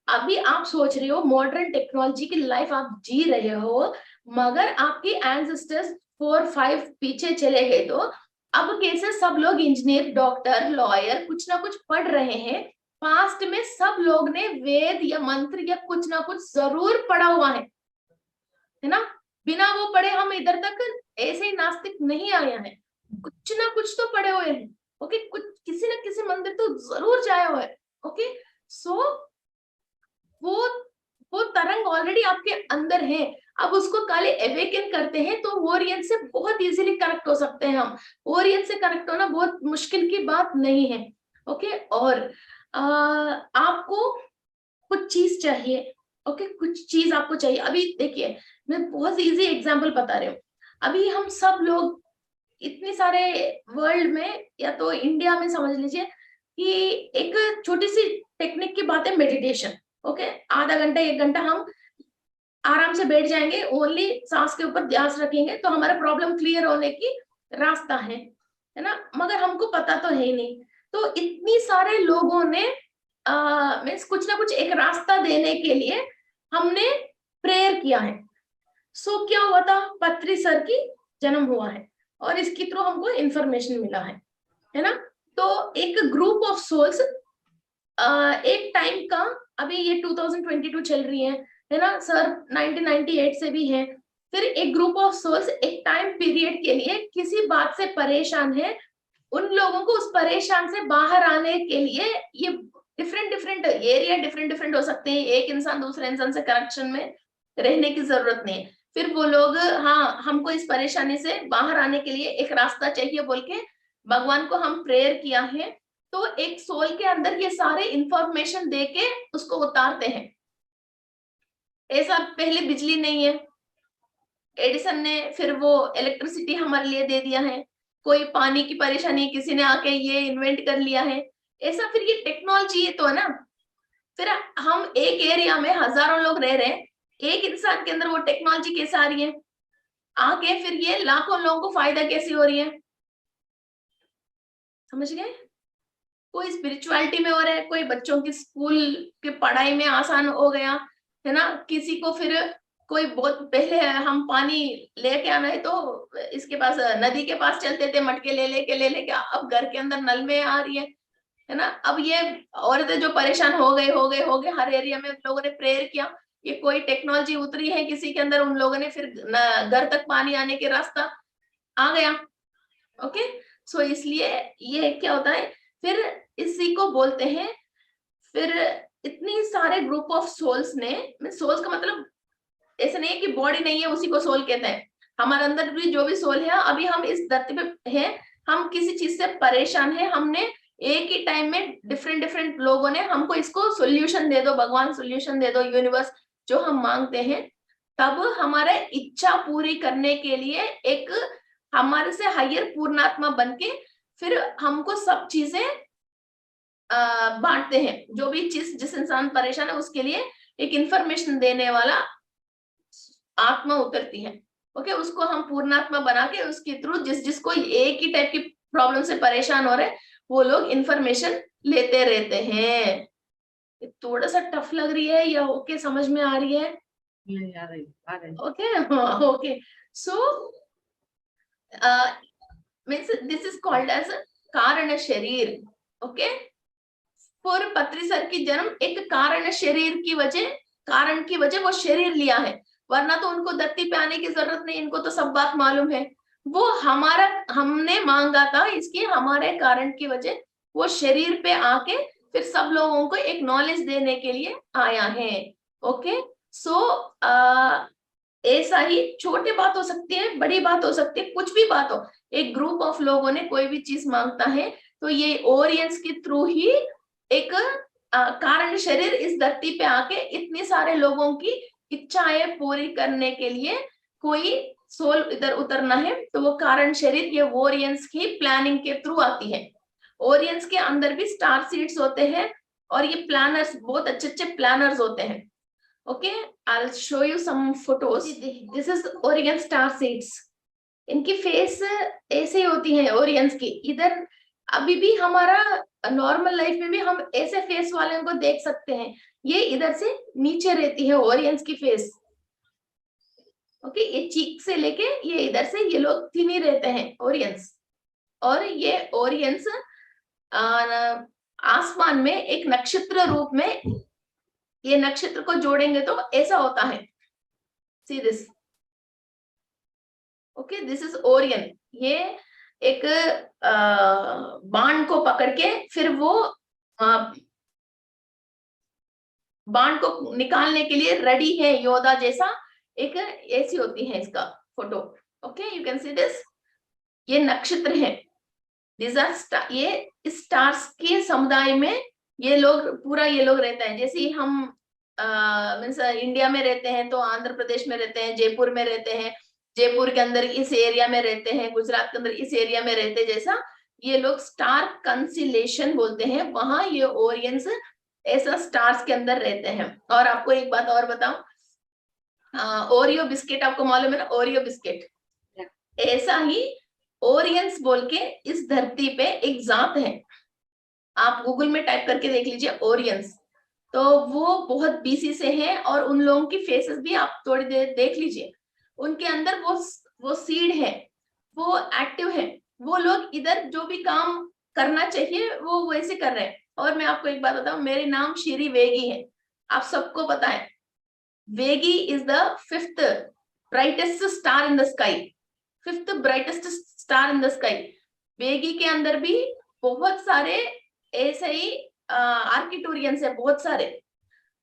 अभी आप सोच रहे हो मॉडर्न टेक्नोलॉजी की लाइफ आप जी रहे हो, मगर आपके एंसेस्टर्स 4-5 पीछे चले गए, तो अब कैसे सब लोग इंजीनियर, डॉक्टर, लॉयर कुछ ना कुछ पढ़ रहे हैं। पास्ट में सब लोग ने वेद या मंत्र या कुछ ना कुछ जरूर पढ़ा हुआ है ना, बिना वो पढ़े हम इधर तक ऐसे ही नास्तिक नहीं आए हैं, कुछ ना कुछ तो पढ़े हुए हैं। ओके, कुछ किसी ना किसी मंदिर तो जरूर जाया हुआ है। ओके, सो वो वो तरंग ऑलरेडी आपके अंदर है, अब उसको काले अवेकन करते हैं तो ओरियंट से बहुत इजीली कनेक्ट हो सकते हैं हम। ओरियंट से कनेक्ट होना बहुत मुश्किल की बात नहीं है। ओके, और आपको कुछ चीज चाहिए। ओके, कुछ चीज आपको चाहिए। अभी देखिए, मैं बहुत इजी एग्जांपल बता रही हूँ। अभी हम सब लोग इतने सारे वर्ल्ड में या तो इंडिया में समझ लीजिए कि एक छोटी सी टेक्निक की बात है, मेडिटेशन। ओके, आधा घंटा 1 घंटा हम आराम से बैठ जाएंगे, ओनली सांस के ऊपर ध्यान रखेंगे तो हमारा प्रॉब्लम क्लियर होने की रास्ता है ना, मगर हमको पता तो है ही नहीं। तो इतनी सारे लोगों ने मीन्स कुछ ना कुछ एक रास्ता देने के लिए हमने प्रेयर किया है। सो क्या हुआ था, पत्री सर की जन्म हुआ है और इसके थ्रू हमको इंफॉर्मेशन मिला है। है ना। तो एक ग्रुप ऑफ सोल्स एक टाइम का, अभी ये 2022 चल रही है ना सर, 1998 से भी है। फिर एक ग्रुप ऑफ सोल्स एक टाइम पीरियड के लिए किसी बात से परेशान है, उन लोगों को उस परेशान से बाहर आने के लिए, ये different different area different different हो सकते हैं, एक इंसान दूसरे इंसान से कनेक्शन में रहने की जरूरत नहीं है। फिर वो लोग, हाँ हमको इस परेशानी से बाहर आने के लिए एक रास्ता चाहिए बोल के भगवान को हम प्रेयर किया है, तो एक सोल के अंदर ये सारे इंफॉर्मेशन देके उसको उतारते हैं। ऐसा पहले बिजली नहीं है, एडिसन ने फिर वो इलेक्ट्रिसिटी हमारे लिए दे दिया है। कोई पानी की परेशानी, किसी ने आके ये इन्वेंट कर लिया है। ऐसा फिर ये टेक्नोलॉजी है तो है ना। फिर हम एक एरिया में हजारों लोग रह रहे हैं, एक इंसान के अंदर वो टेक्नोलॉजी कैसे आ रही है आके, फिर ये लाखों लोगों को फायदा कैसे हो रही है, समझ गए। कोई स्पिरिचुअलिटी में हो रहा है, कोई बच्चों की स्कूल की पढ़ाई में आसान हो गया है ना, किसी को फिर कोई बहुत पहले हम पानी लेके आना है तो इसके पास नदी के पास चलते थे, मटके ले लेके, अब घर के अंदर नल में आ रही है ना। अब ये औरतें जो परेशान हो गए हर एरिया में लोगों ने प्रेयर किया, ये कोई टेक्नोलॉजी उतरी है किसी के अंदर, उन लोगों ने फिर घर तक पानी आने के रास्ता आ गया। ओके, सो इसलिए ये क्या होता है, फिर इसी को बोलते हैं, फिर इतनी सारे ग्रुप ऑफ सोल्स ने, सोल्स का मतलब ऐसा नहीं है कि बॉडी नहीं है उसी को सोल कहते हैं, हमारे अंदर भी जो भी सोल है, अभी हम इस धरती पे हैं, हम किसी चीज से परेशान है, हमने एक ही टाइम में डिफरेंट डिफरेंट लोगों ने हमको इसको सोल्यूशन दे दो, भगवान सोल्यूशन दे दो, यूनिवर्स जो हम मांगते हैं, तब हमारे इच्छा पूरी करने के लिए एक हमारे से हायर पूर्णात्मा बनके फिर हमको सब चीजें बांटते हैं। जो भी चीज जिस इंसान परेशान है उसके लिए एक इंफॉर्मेशन देने वाला आत्मा उतरती है। ओके, उसको हम पूर्णात्मा बना के उसके थ्रू जिसको एक ही टाइप की प्रॉब्लम से परेशान हो रहे वो लोग इंफॉर्मेशन लेते रहते हैं। थोड़ा सा टफ लग रही है या ओके समझ में आ रही है? नहीं आ रही। Okay okay, so means this is called as कारण शरीर। ओके, पूर्व पत्री सर की जन्म एक कारण शरीर की वजह, कारण की वजह वो शरीर लिया है, वरना तो उनको धरती पे आने की जरूरत नहीं, इनको तो सब बात मालूम है। वो हमारा हमने मांगा था, इसकी हमारे कारण की वजह वो शरीर पे आके फिर सब लोगों को एक नॉलेज देने के लिए आया है। ओके, सो ऐसा ही छोटी बात हो सकती है, बड़ी बात हो सकती है, कुछ भी बात हो, एक ग्रुप ऑफ लोगों ने कोई भी चीज मांगता है तो ये ओरियंस के थ्रू ही एक कारण शरीर इस धरती पे आके इतने सारे लोगों की इच्छाएं पूरी करने के लिए कोई सोल इधर उतरना है, तो वो कारण शरीर ये ओरियंस की प्लानिंग के थ्रू आती है। ओरियंस के अंदर भी स्टार सीड्स होते हैं और ये प्लानर्स बहुत अच्छे अच्छे प्लानर्स होते हैं। Okay, I will show you some photos. This is Orion star seeds, इनकी फेस ऐसे ही होती है ओरियंस की। इधर अभी भी हमारा नॉर्मल लाइफ में भी हम ऐसे फेस वाले को देख सकते हैं, ये इधर से नीचे रहती है ओरियंस की फेस। ओके, ये चीक से लेके ये इधर से ये लोग थिन ही रहते हैं ओरियंस। और ये ओरियंस आसमान में एक नक्षत्र रूप में, ये नक्षत्र को जोड़ेंगे तो ऐसा होता है, see this. Okay, this is Orion. ये एक बाण को पकड़ के फिर वो बाण को निकालने के लिए रेडी है, योद्धा जैसा एक ऐसी होती है इसका photo. Okay, you can see this, ये नक्षत्र है, ये स्टार्स के समुदाय में ये लोग पूरा ये लोग रहता है। जैसे हम मीन्स इंडिया में रहते हैं तो आंध्र प्रदेश में रहते हैं, जयपुर में रहते हैं, जयपुर के अंदर इस एरिया में रहते हैं, गुजरात के अंदर इस एरिया में रहते हैं, जैसा ये लोग स्टार कंसिलेशन बोलते हैं, वहां ये ओरियंस ऐसा स्टार्स के अंदर रहते हैं। और आपको एक बात और बताऊं, ओरियो बिस्किट आपको मालूम है ना, ओरियो बिस्किट, ऐसा ही ओरियंस बोल के इस धरती पे एक जात है, आप गूगल में टाइप करके देख लीजिए ओरियंस, तो वो बहुत बीसी से हैं और उन लोगों की फेसेस भी आप थोड़ी देर देख लीजिए, उनके अंदर वो सीड है, वो एक्टिव है। वो लोग इधर जो भी काम करना चाहिए वो वैसे कर रहे हैं। और मैं आपको एक बात बताऊं, मेरे नाम श्री वेगी है, आप सबको पता है। वेगी is the fifth brightest star in the sky, fifth brightest star in the sky. वेगी के अंदर भी बहुत सारे ऐसे ही आर्किटोरियंस है, बहुत सारे,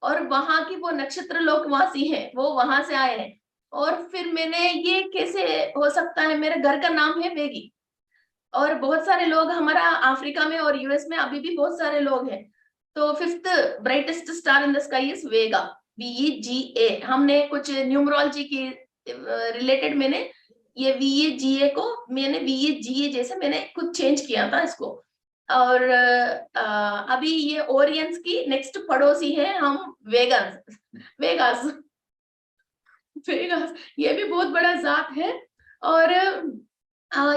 और वहां की वो नक्षत्र लोकवासी है, वो वहां से आए हैं। और फिर मैंने ये कैसे हो सकता है, मेरे घर का नाम है वेगी, और बहुत सारे लोग हमारा अफ्रीका में और यूएस में अभी भी बहुत सारे लोग हैं। तो fifth brightest star in the sky is Vega, VEGA। हमने कुछ न्यूमरोलॉजी की रिलेटेड मैंने ये VEGA को मैंने VEGA जैसे मैंने कुछ चेंज किया था इसको। और अभी ये ओरियंस की नेक्स्ट पड़ोसी है हम, वेगास। वेगास वेगास ये भी बहुत बड़ा जात है। और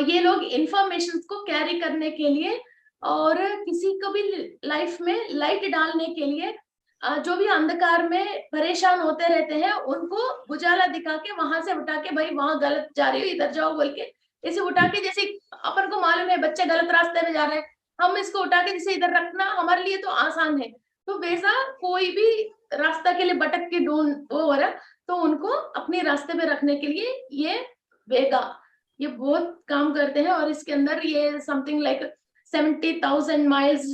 ये लोग इंफॉर्मेशन को कैरी करने के लिए और किसी को भी लाइफ में लाइट डालने के लिए, जो भी अंधकार में परेशान होते रहते हैं उनको उजाला दिखा के वहां से उठा के, भाई वहां गलत जा रही हो इधर जाओ बोल के, ऐसे उठा के, जैसे अपन को मालूम है बच्चे गलत रास्ते में जा रहे हैं, हम इसको उठा के जैसे इधर रखना हमारे लिए तो आसान है, तो वैसा कोई भी रास्ता के लिए भटक के ढूंढ वो हो रहा, तो उनको अपने रास्ते पे रखने के लिए ये वेगा, ये बहुत काम करते हैं। और इसके अंदर ये something like 70,000 miles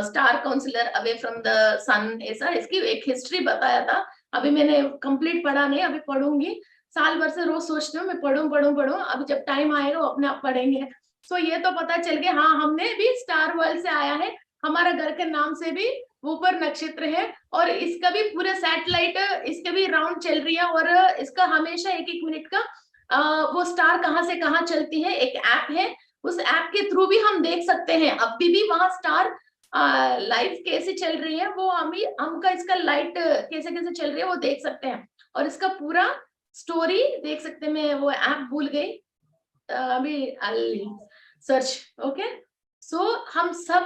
star councillor away from the sun, ऐसा इसकी एक हिस्ट्री बताया था। अभी मैंने कंप्लीट पढ़ा नहीं, अभी पढ़ूंगी, साल भर से रोज सोचती हूँ मैं पढ़ूं, अभी जब टाइम आएगा वो अपने आप पढ़ेंगे। सो ये तो पता चल गया, हाँ हमने भी स्टार वर्ल्ड से आया है, हमारा घर के नाम से भी ऊपर नक्षत्र है, और इसका भी पूरे सैटेलाइट इसके भी राउंड चल रही है, और इसका हमेशा एक एक मिनट का वो स्टार कहाँ से कहाँ चलती है, एक ऐप है, उस ऐप के थ्रू भी हम देख सकते हैं अभी भी वहां स्टार लाइफ कैसे चल रही है, वो हमका इसका लाइट कैसे कैसे चल रही है वो देख सकते हैं, और इसका पूरा स्टोरी देख सकते हैं। मैं वो ऐप भूल गई अभी, सर्च। ओके, सो हम सब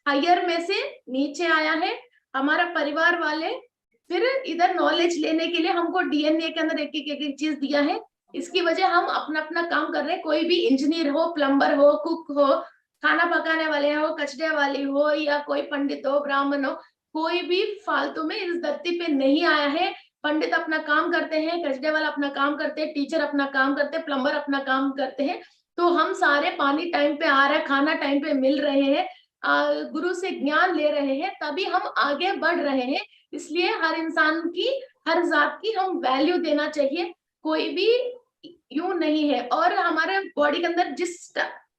हायर में से नीचे आया है, हमारा परिवार वाले फिर इधर नॉलेज लेने के लिए हमको DNA के अंदर एक एक चीज दिया है, इसकी वजह हम अपना अपना काम कर रहे हैं। कोई भी इंजीनियर हो, प्लम्बर हो, कुक हो, खाना पकाने वाले हो, कचड़े वाली हो, या कोई पंडित हो, ब्राह्मण हो, कोई भी फालतू में इस धरती पे नहीं आया है। पंडित अपना काम करते हैं, कचड़े वाला अपना काम करते हैं, टीचर अपना काम करते हैं, प्लम्बर अपना काम करते हैं, तो हम सारे पानी टाइम पे आ रहा है, खाना टाइम पे मिल रहे हैं, गुरु से ज्ञान ले रहे हैं, तभी हम आगे बढ़ रहे हैं। इसलिए हर इंसान की, हर जात की हम वैल्यू देना चाहिए, कोई भी यूं नहीं है। और हमारे बॉडी के अंदर जिस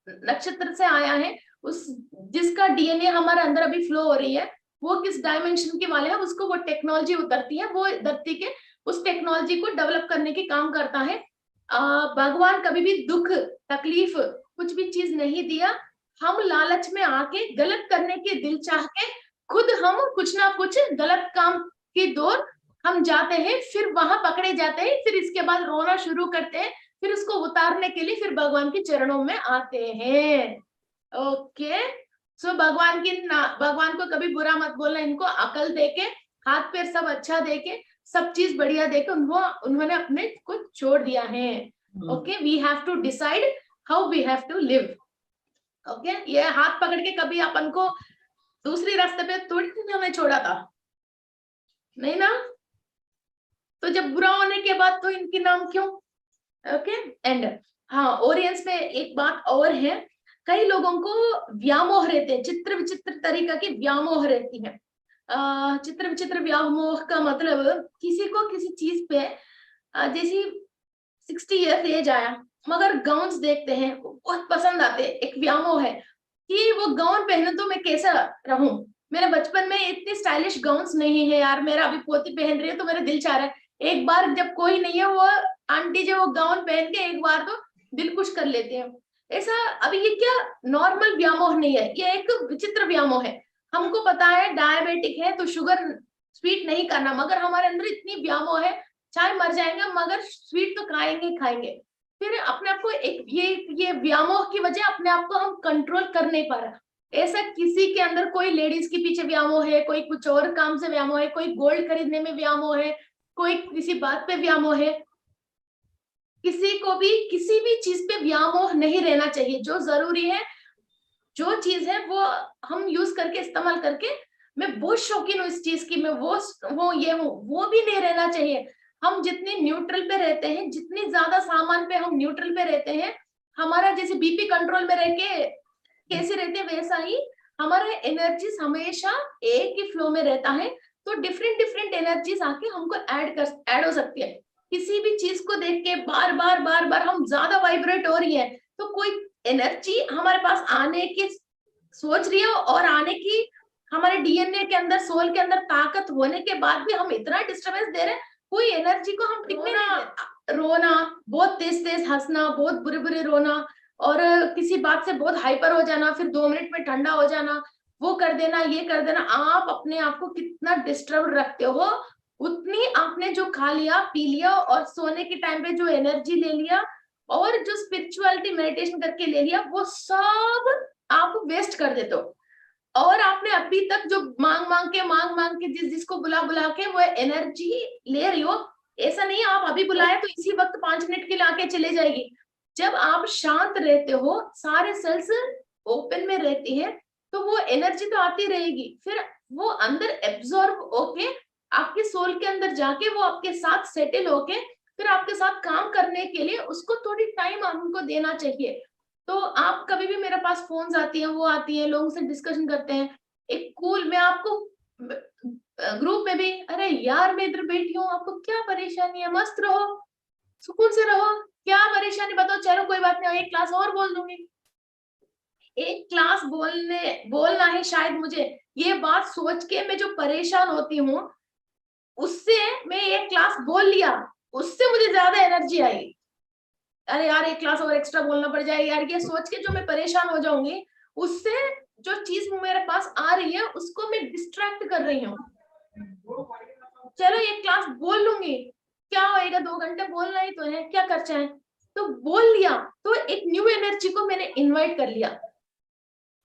नक्षत्र से आया है, उस जिसका DNA हमारे अंदर अभी फ्लो हो रही है, वो किस डायमेंशन के वाले हैं, उसको वो टेक्नोलॉजी उतरती है, वो धरती के उस टेक्नोलॉजी को डेवलप करने की काम करता है। भगवान कभी भी दुख तकलीफ कुछ भी चीज नहीं दिया, हम लालच में आके गलत करने के दिल चाह के खुद हम कुछ ना कुछ गलत काम की दौर हम जाते हैं, फिर वहां पकड़े जाते हैं, फिर इसके बाद रोना शुरू करते हैं, फिर उसको उतारने के लिए फिर भगवान के चरणों में आते हैं। ओके, सो भगवान को कभी बुरा मत बोलना, इनको अकल देके, हाथ पैर सब अच्छा देके, सब चीज बढ़िया देके उन्होंने अपने को छोड़ दिया है। Okay, we have to decide how we have to live. Okay, ये हाथ पकड़ के कभी अपन को दूसरी रास्ते पे थोड़ी हमें छोड़ा था, नहीं ना, तो जब बुरा होने के बाद तो इनके नाम क्यों। ओके, एंड हाँ, ओरियंस में एक बात और है, कई लोगों को व्यामोह रहते हैं, चित्र विचित्र तरीका की व्यामोह रहती है। चित्र विचित्र व्यामोह का मतलब किसी को किसी चीज पे जैसी 60 ईयर्स एज आया, मगर गाउन्स देखते हैं बहुत पसंद आते हैं, एक व्यामोह है कि वो गाउन पहने तो मैं कैसा रहूं, मेरे बचपन में इतनी स्टाइलिश गाउन्स नहीं है यार, मेरा अभी पोती पहन रही है तो मेरा दिल चाह रहा है एक बार, जब कोई नहीं है वो आंटी जो वो गाउन पहन के एक बार तो दिल खुश कर लेते हैं। ऐसा अभी ये क्या नॉर्मल व्यामोह नहीं है, ये एक विचित्र व्यामोह है। हमको पता है डायबिटिक है तो शुगर स्वीट नहीं करना, मगर हमारे अंदर इतनी व्यामोह है, चाहे मर जाएंगे मगर स्वीट तो खाएंगे खाएंगे। फिर अपने आप को एक ये व्यामोह की वजह अपने आप को हम कंट्रोल कर नहीं पा रहा। ऐसा किसी के अंदर, कोई लेडीज के पीछे व्यामोह है, कोई कुछ और काम से व्यामोह है, कोई गोल्ड खरीदने में व्यामोह है, कोई किसी बात पे व्यामोह है। किसी को भी किसी भी चीज पे व्यामोह नहीं रहना चाहिए, जो जरूरी है जो चीज है वो हम यूज करके इस्तेमाल करके, मैं बहुत शौकीन हूँ इस चीज की, मैं वो ये हूँ, वो भी नहीं रहना चाहिए। हम जितनी न्यूट्रल पे रहते हैं, जितनी ज्यादा सामान पे हम न्यूट्रल पे रहते हैं, हमारा जैसे बीपी कंट्रोल में रह के कैसे रहते हैं, वैसा ही हमारा एनर्जीज हमेशा एक ही फ्लो में रहता है। तो डिफरेंट डिफरेंट एनर्जीज आके हमको ऐड हो सकती है। किसी भी चीज को देख के बार बार हम ज्यादा वाइब्रेट हो रही है, तो कोई एनर्जी हमारे पास आने की सोच रही है, और आने की हमारे डीएनए के अंदर, सोल के अंदर ताकत होने के बाद भी हम इतना डिस्टरबेंस दे रहे हैं, कोई एनर्जी को हम टिकने नहीं देते। रोना, बहुत तेज तेज हंसना, बहुत बुरे बुरे रोना, और किसी बात से बहुत हाइपर हो जाना, फिर 2 मिनट में ठंडा हो जाना, वो कर देना, ये कर देना, आप अपने आप को कितना डिस्टर्ब रखते हो, उतनी आपने जो खा लिया पी लिया और सोने के टाइम पे जो एनर्जी ले लिया और जो स्पिरिचुअलिटी मेडिटेशन करके ले लिया, वो सब आप वेस्ट कर देते हो। और आपने अभी तक जो मांग मांग के जिसको बुला बुला के वो एनर्जी ले रही हो, ऐसा नहीं आप अभी बुलाया तो इसी वक्त 5 मिनट के लिए आके चले जाएगी। जब आप शांत रहते हो, सारे सेल्स ओपन में रहती है, तो वो एनर्जी तो आती रहेगी, फिर वो अंदर एब्जॉर्ब होके आपके सोल के अंदर जाके वो आपके साथ सेटल होके फिर आपके साथ काम करने के लिए उसको थोड़ी टाइम हमको देना चाहिए। तो आप कभी भी मेरे पास फोन्स आती हैं, वो आती हैं, लोगों से डिस्कशन करते हैं, एक कूल मैं आपको ग्रुप में भी, अरे यार मैं इधर बैठी हूँ, आपको क्या परेशानी है, मस्त रहो, सुकून से रहो, क्या परेशानी बताओ, चलो कोई बात नहीं, एक क्लास और बोल दूंगी। एक क्लास बोलना है शायद मुझे, ये बात सोच के मैं जो परेशान होती हूँ, उससे मैं एक क्लास बोल लिया, उससे मुझे ज्यादा एनर्जी आई। अरे यार एक क्लास और एक्स्ट्रा बोलना पड़ जाएगा यार, ये सोच के जो मैं परेशान हो जाऊंगी, उससे जो चीज मेरे पास आ रही है उसको मैं डिस्ट्रैक्ट कर रही हूँ। चलो एक क्लास बोल लूंगी, क्या होएगा, 2 घंटे बोलना ही तो है, क्या खर्चा है, तो बोल लिया, तो एक न्यू एनर्जी को मैंने इनवाइट कर लिया।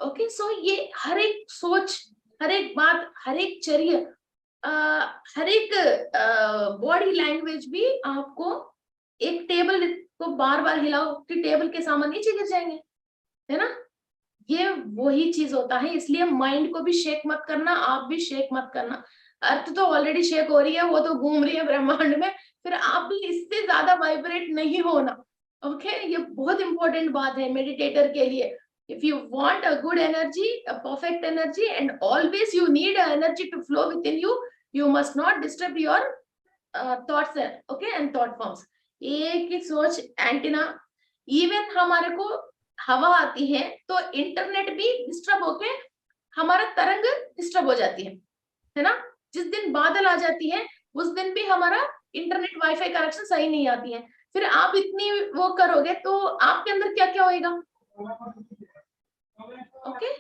ओके, सो ये हर एक सोच, हर एक बात, हर एक चर्या, हर एक बॉडी लैंग्वेज भी आपको, एक टेबल को बार बार हिलाओ कि टेबल के सामान नीचे गिर जाएंगे, है ना, ये वही चीज होता है। इसलिए माइंड को भी शेक मत करना, आप भी शेक मत करना। अर्थ तो ऑलरेडी शेक हो रही है, वो तो घूम रही है ब्रह्मांड में, फिर आप भी इससे ज्यादा वाइब्रेट नहीं होना। ओके, ये बहुत इंपॉर्टेंट बात है मेडिटेटर के लिए। if you want a good energy, a perfect energy, and always you need a energy to flow within you, you must not disturb your thoughts, okay, and thought forms। एक ही सोच, एंटीना, इवन हमारे को हवा आती है तो इंटरनेट भी डिस्टर्ब होके हमारा तरंग डिस्टर्ब हो जाती है ना। जिस दिन बादल आ जाती है उस दिन भी हमारा इंटरनेट वाईफाई कनेक्शन सही नहीं आती है, फिर आप इतनी वो करोगे तो आपके अंदर क्या क्या होएगा। ओके,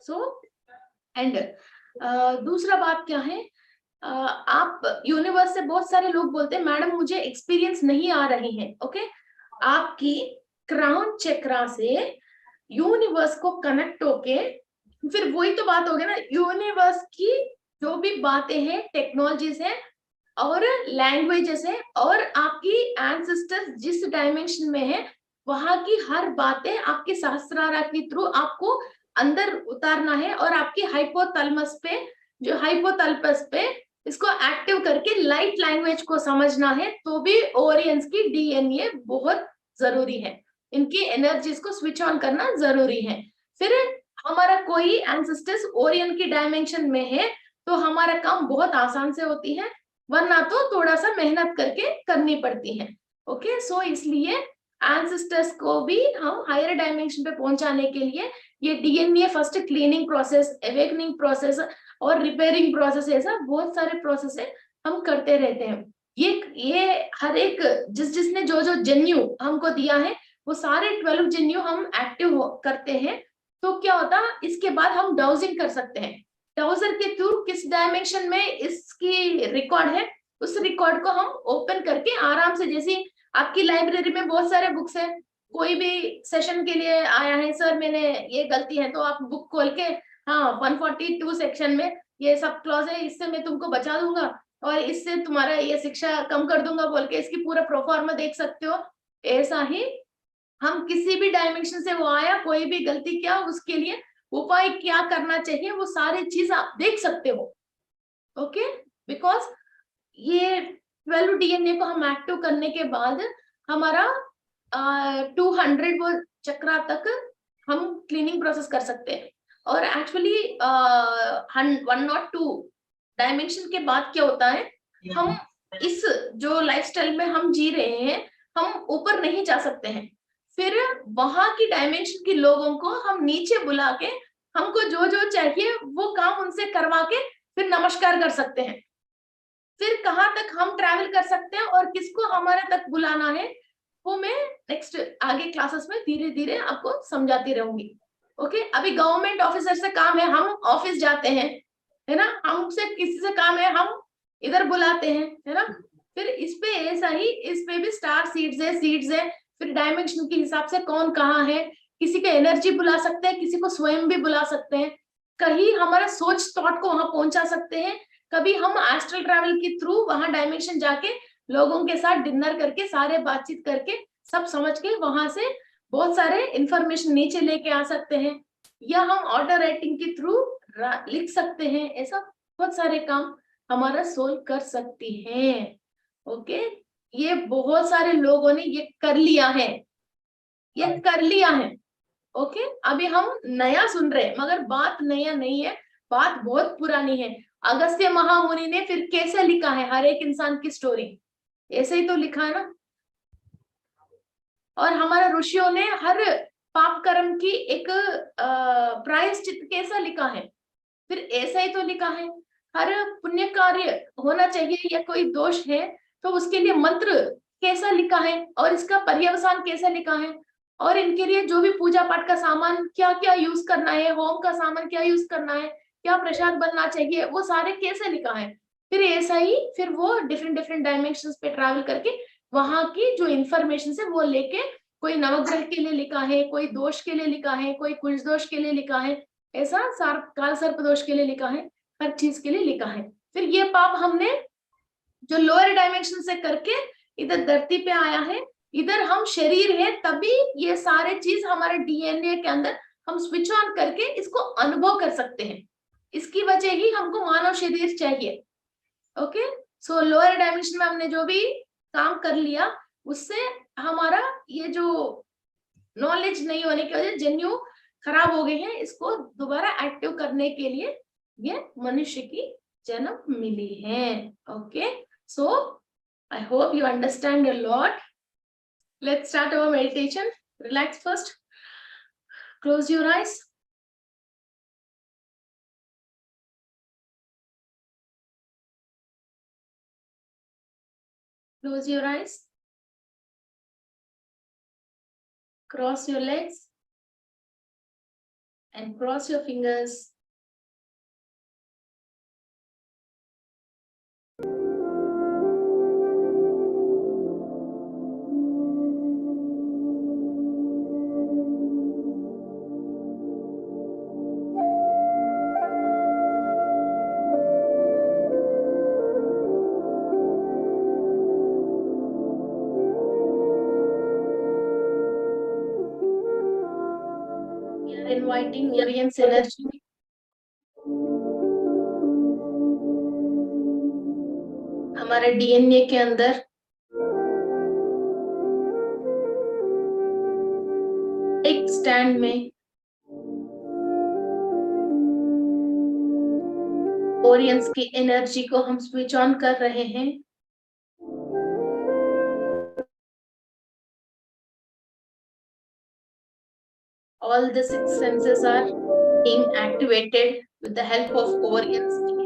सो एंड दूसरा बात क्या है, आप यूनिवर्स से, बहुत सारे लोग बोलते हैं मैडम मुझे एक्सपीरियंस नहीं आ रही है। ओके, आपकी क्राउन चक्रा से यूनिवर्स को कनेक्ट होके, फिर वही तो बात हो गई ना, यूनिवर्स की जो भी बातें हैं, टेक्नोलॉजीज है और लैंग्वेजेस है, और आपकी एंसेस्टर्स जिस डायमेंशन में है वहां की हर बातें आपके सहस्त्रारा के थ्रू आपको अंदर उतारना है, और आपकी हाइपोथैलेमस पे, जो हाइपोथैलेमस पे इसको एक्टिव करके लाइट लैंग्वेज को समझना है। तो भी ओरियंस की डीएनए बहुत जरूरी है, इनकी एनर्जीज को स्विच ऑन करना जरूरी है। फिर हमारा कोई एंसेस्टर्स ओरियन की डायमेंशन में है तो हमारा काम बहुत आसान से होती है, वरना तो थोड़ा सा मेहनत करके करनी पड़ती है। ओके, सो इसलिए एंसेस्टर्स को भी हम हायर डायमेंशन पे पहुंचाने के लिए ये DNA first cleaning process, awakening process और रिपेयरिंग प्रोसेस, ऐसा बहुत सारे प्रोसेस है हम करते रहते हैं। ये हर एक जिसने जो जो जन्यू हमको दिया है वो सारे 12 जन्यू हम एक्टिव करते हैं। तो क्या होता, इसके बाद हम डाउजिंग कर सकते हैं। डाउजर के थ्रू किस डायमेंशन में इसकी रिकॉर्ड है, उस रिकॉर्ड को हम ओपन करके आराम से, जैसे आपकी लाइब्रेरी में बहुत सारे बुक्स हैं, कोई भी सेशन के लिए आया है, सर मैंने ये गलती है, तो आप बुक खोल के, हाँ 142 सेक्शन में ये सब क्लॉज है, इससे मैं तुमको बचा दूंगा और इससे तुम्हारा ये शिक्षा कम कर दूंगा बोल के इसकी पूरा प्रोफार्मा देख सकते हो। ऐसा ही हम किसी भी डायमेंशन से वो आया, कोई भी गलती किया, उसके लिए उपाय क्या करना चाहिए, वो सारी चीज आप देख सकते हो। ओके, बिकॉज ये 12 डीएनए को हम एक्टिव करने के बाद हमारा 200 वो चक्रा तक हम क्लीनिंग प्रोसेस कर सकते हैं। और एक्चुअली 102 डायमेंशन के बाद क्या होता है, हम इस जो लाइफस्टाइल में हम जी रहे हैं, हम ऊपर नहीं जा सकते हैं। फिर वहां की डायमेंशन के लोगों को हम नीचे बुला के हमको जो जो चाहिए वो काम उनसे करवा के फिर नमस्कार कर सकते हैं। फिर कहाँ तक हम ट्रैवल कर सकते हैं और किसको हमारे तक बुलाना है, वो मैं नेक्स्ट आगे क्लासेस में धीरे धीरे आपको समझाती रहूंगी। ओके, अभी गवर्नमेंट ऑफिसर से काम है, हम ऑफिस जाते हैं, है ना, हमसे किसी से काम है, हम इधर बुलाते हैं, है ना। फिर इस पे ऐसा ही, इस पे भी स्टार सीड्स है, फिर डायमेंशन के हिसाब से कौन कहाँ है, किसी का एनर्जी बुला सकते हैं, किसी को स्वयं भी बुला सकते हैं, कहीं हमारा सोच थॉट को वहां पहुंचा सकते हैं, कभी हम एस्ट्रल ट्रैवल के थ्रू वहां डायमेंशन जाके लोगों के साथ डिनर करके सारे बातचीत करके सब समझ के वहां से बहुत सारे इंफॉर्मेशन नीचे लेके आ सकते हैं, या हम ऑर्डर राइटिंग के थ्रू लिख सकते हैं। ऐसा बहुत सारे काम हमारा सोल्व कर सकती हैं। ओके, ये बहुत सारे लोगों ने ये कर लिया है, ये कर लिया है। ओके, अभी हम नया सुन रहे हैं, मगर बात नया नहीं है, बात बहुत पुरानी है। अगस्त्य महामुनि ने फिर कैसे लिखा है हर एक इंसान की स्टोरी, ऐसे ही तो लिखा है ना। और हमारे ऋषियों ने हर पाप कर्म की एक प्रायश्चित कैसा लिखा है, फिर ऐसा ही तो लिखा है। हर पुण्य कार्य होना चाहिए या कोई दोष है तो उसके लिए मंत्र कैसा लिखा है और इसका पर्यवसान कैसा लिखा है, और इनके लिए जो भी पूजा पाठ का सामान क्या क्या यूज करना है, होम का सामान क्या यूज करना है, क्या प्रसाद बनना चाहिए, वो सारे कैसे लिखा है। फिर ऐसा ही फिर वो डिफरेंट डिफरेंट डायमेंशंस पे ट्रैवल करके वहां की जो इंफॉर्मेशन है वो लेके, कोई नवग्रह के लिए लिखा है, कोई दोष के लिए लिखा है, कोई कुछ दोष के लिए लिखा है, ऐसा काल सर्प दोष के लिए लिखा है, हर चीज के लिए लिखा है। फिर ये पाप हमने जो लोअर डायमेंशन से करके इधर धरती पे आया है, इधर हम शरीर है, तभी ये सारे चीज हमारे डीएनए के अंदर हम स्विच ऑन करके इसको अनुभव कर सकते हैं। इसकी वजह ही हमको मानव शरीर चाहिए। ओके, सो लोअर डायमेंशन में हमने जो भी काम कर लिया उससे हमारा ये जो नॉलेज नहीं होने की वजह जन्यू खराब हो गए हैं, इसको दोबारा एक्टिव करने के लिए ये मनुष्य की जन्म मिली है। Okay, so I hope you understand a lot. Let's start our meditation. Relax first, close your eyes. Close your eyes, cross your legs and cross your fingers. Inviting Orient's energy हमारे डीएनए के अंदर एक स्टैंड में ओरियंस की एनर्जी को हम स्विच ऑन कर रहे हैं। All the six senses are being activated with the help of Orient's DNA.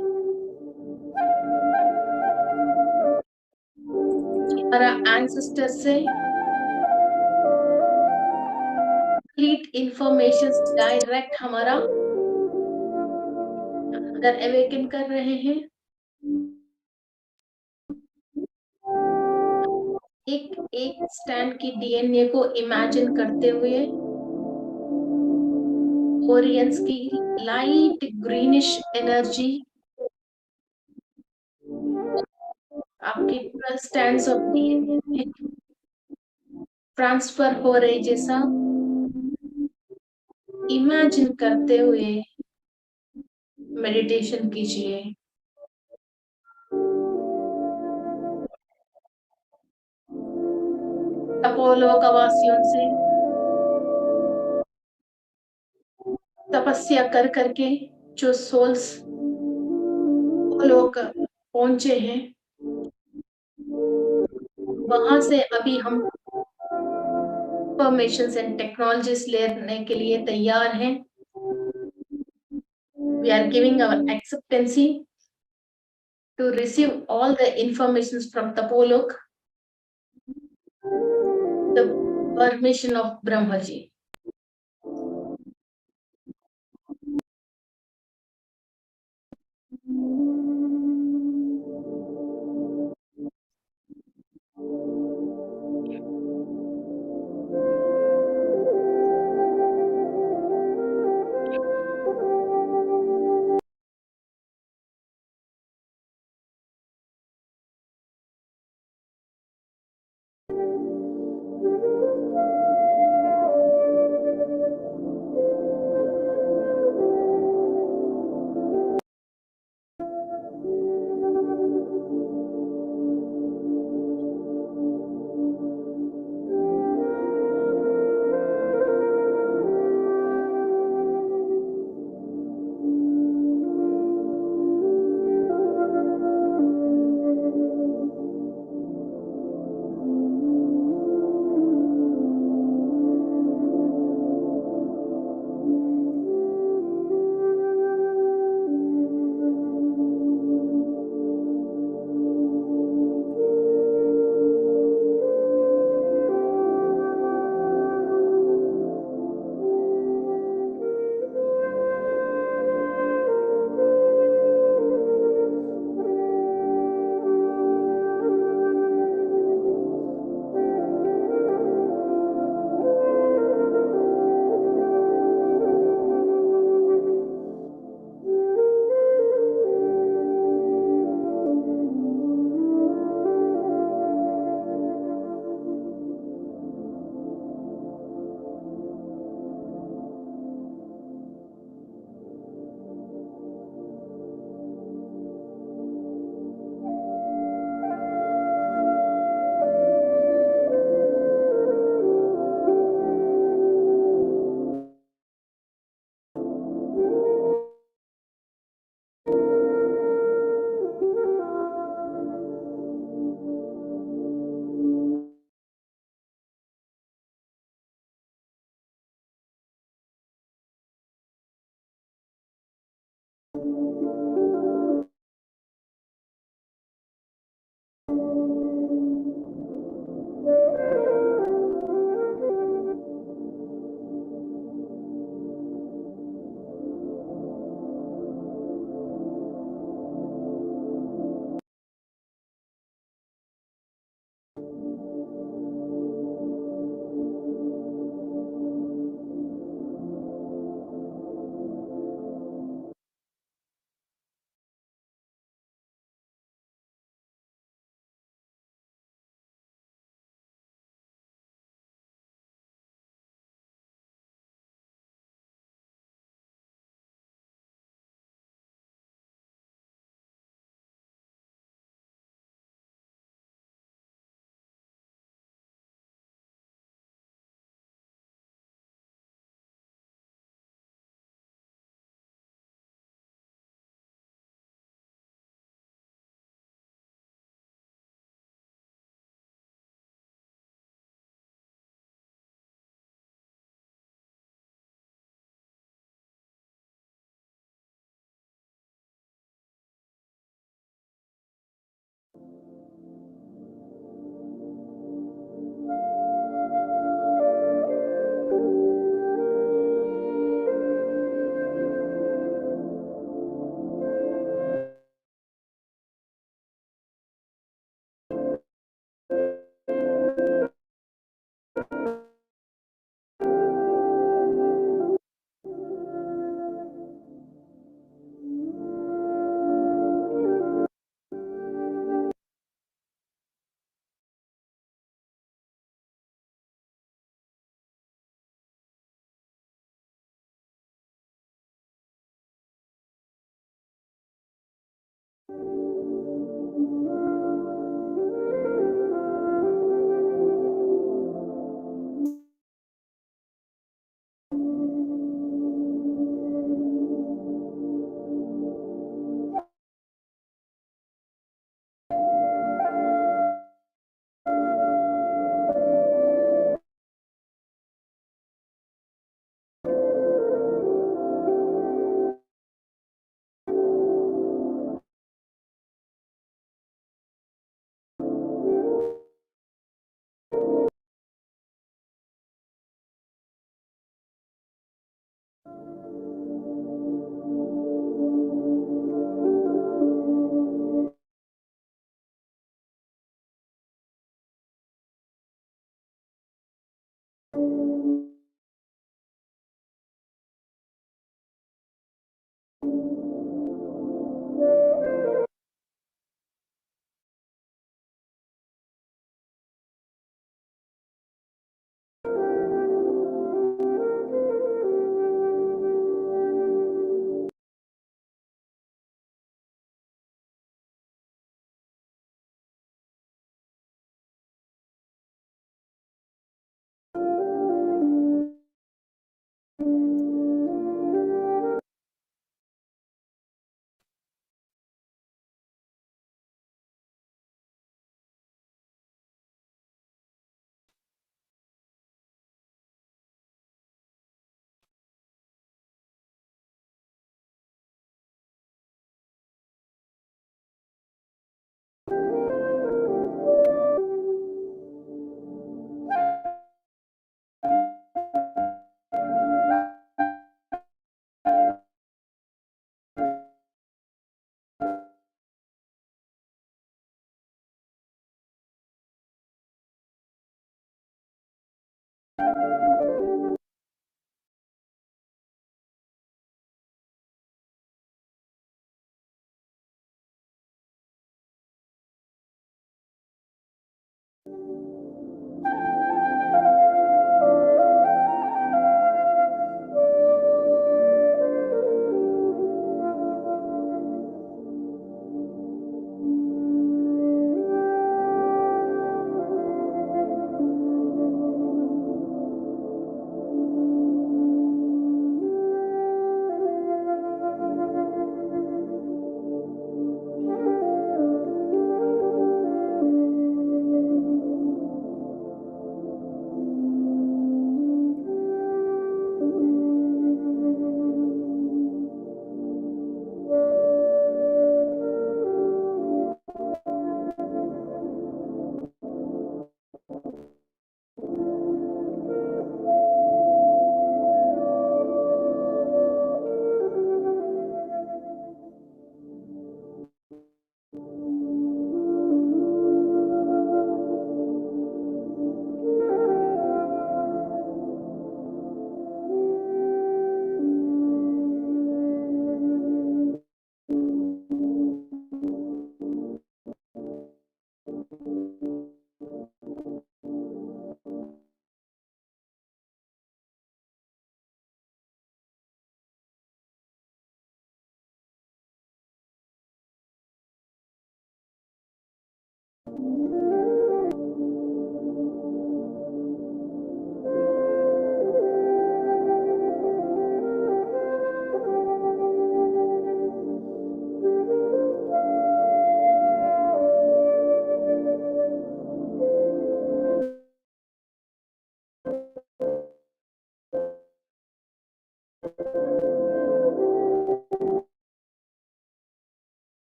हमारा ancestor से complete information डायरेक्ट हमारा अंदर awaken कर रहे हैं। एक एक स्टैंड की डीएनए को इमेजिन करते हुए ओरियंस की लाइट ग्रीनिश एनर्जी आपके पूरा स्टैंड्स ऑफ डीएनए में ट्रांसफर हो रहे जैसा इमेजिन करते हुए मेडिटेशन कीजिए। तपोलोक वासियों से तपस्या कर करके जो सोल्स लोग पहुंचे हैं, वहां से अभी हम इंफॉर्मेशन एंड टेक्नोलॉजीज लेने के लिए तैयार हैं। We are giving our acceptancy to receive all the informations from Tapolok, the permission of Brahmaji.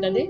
नदी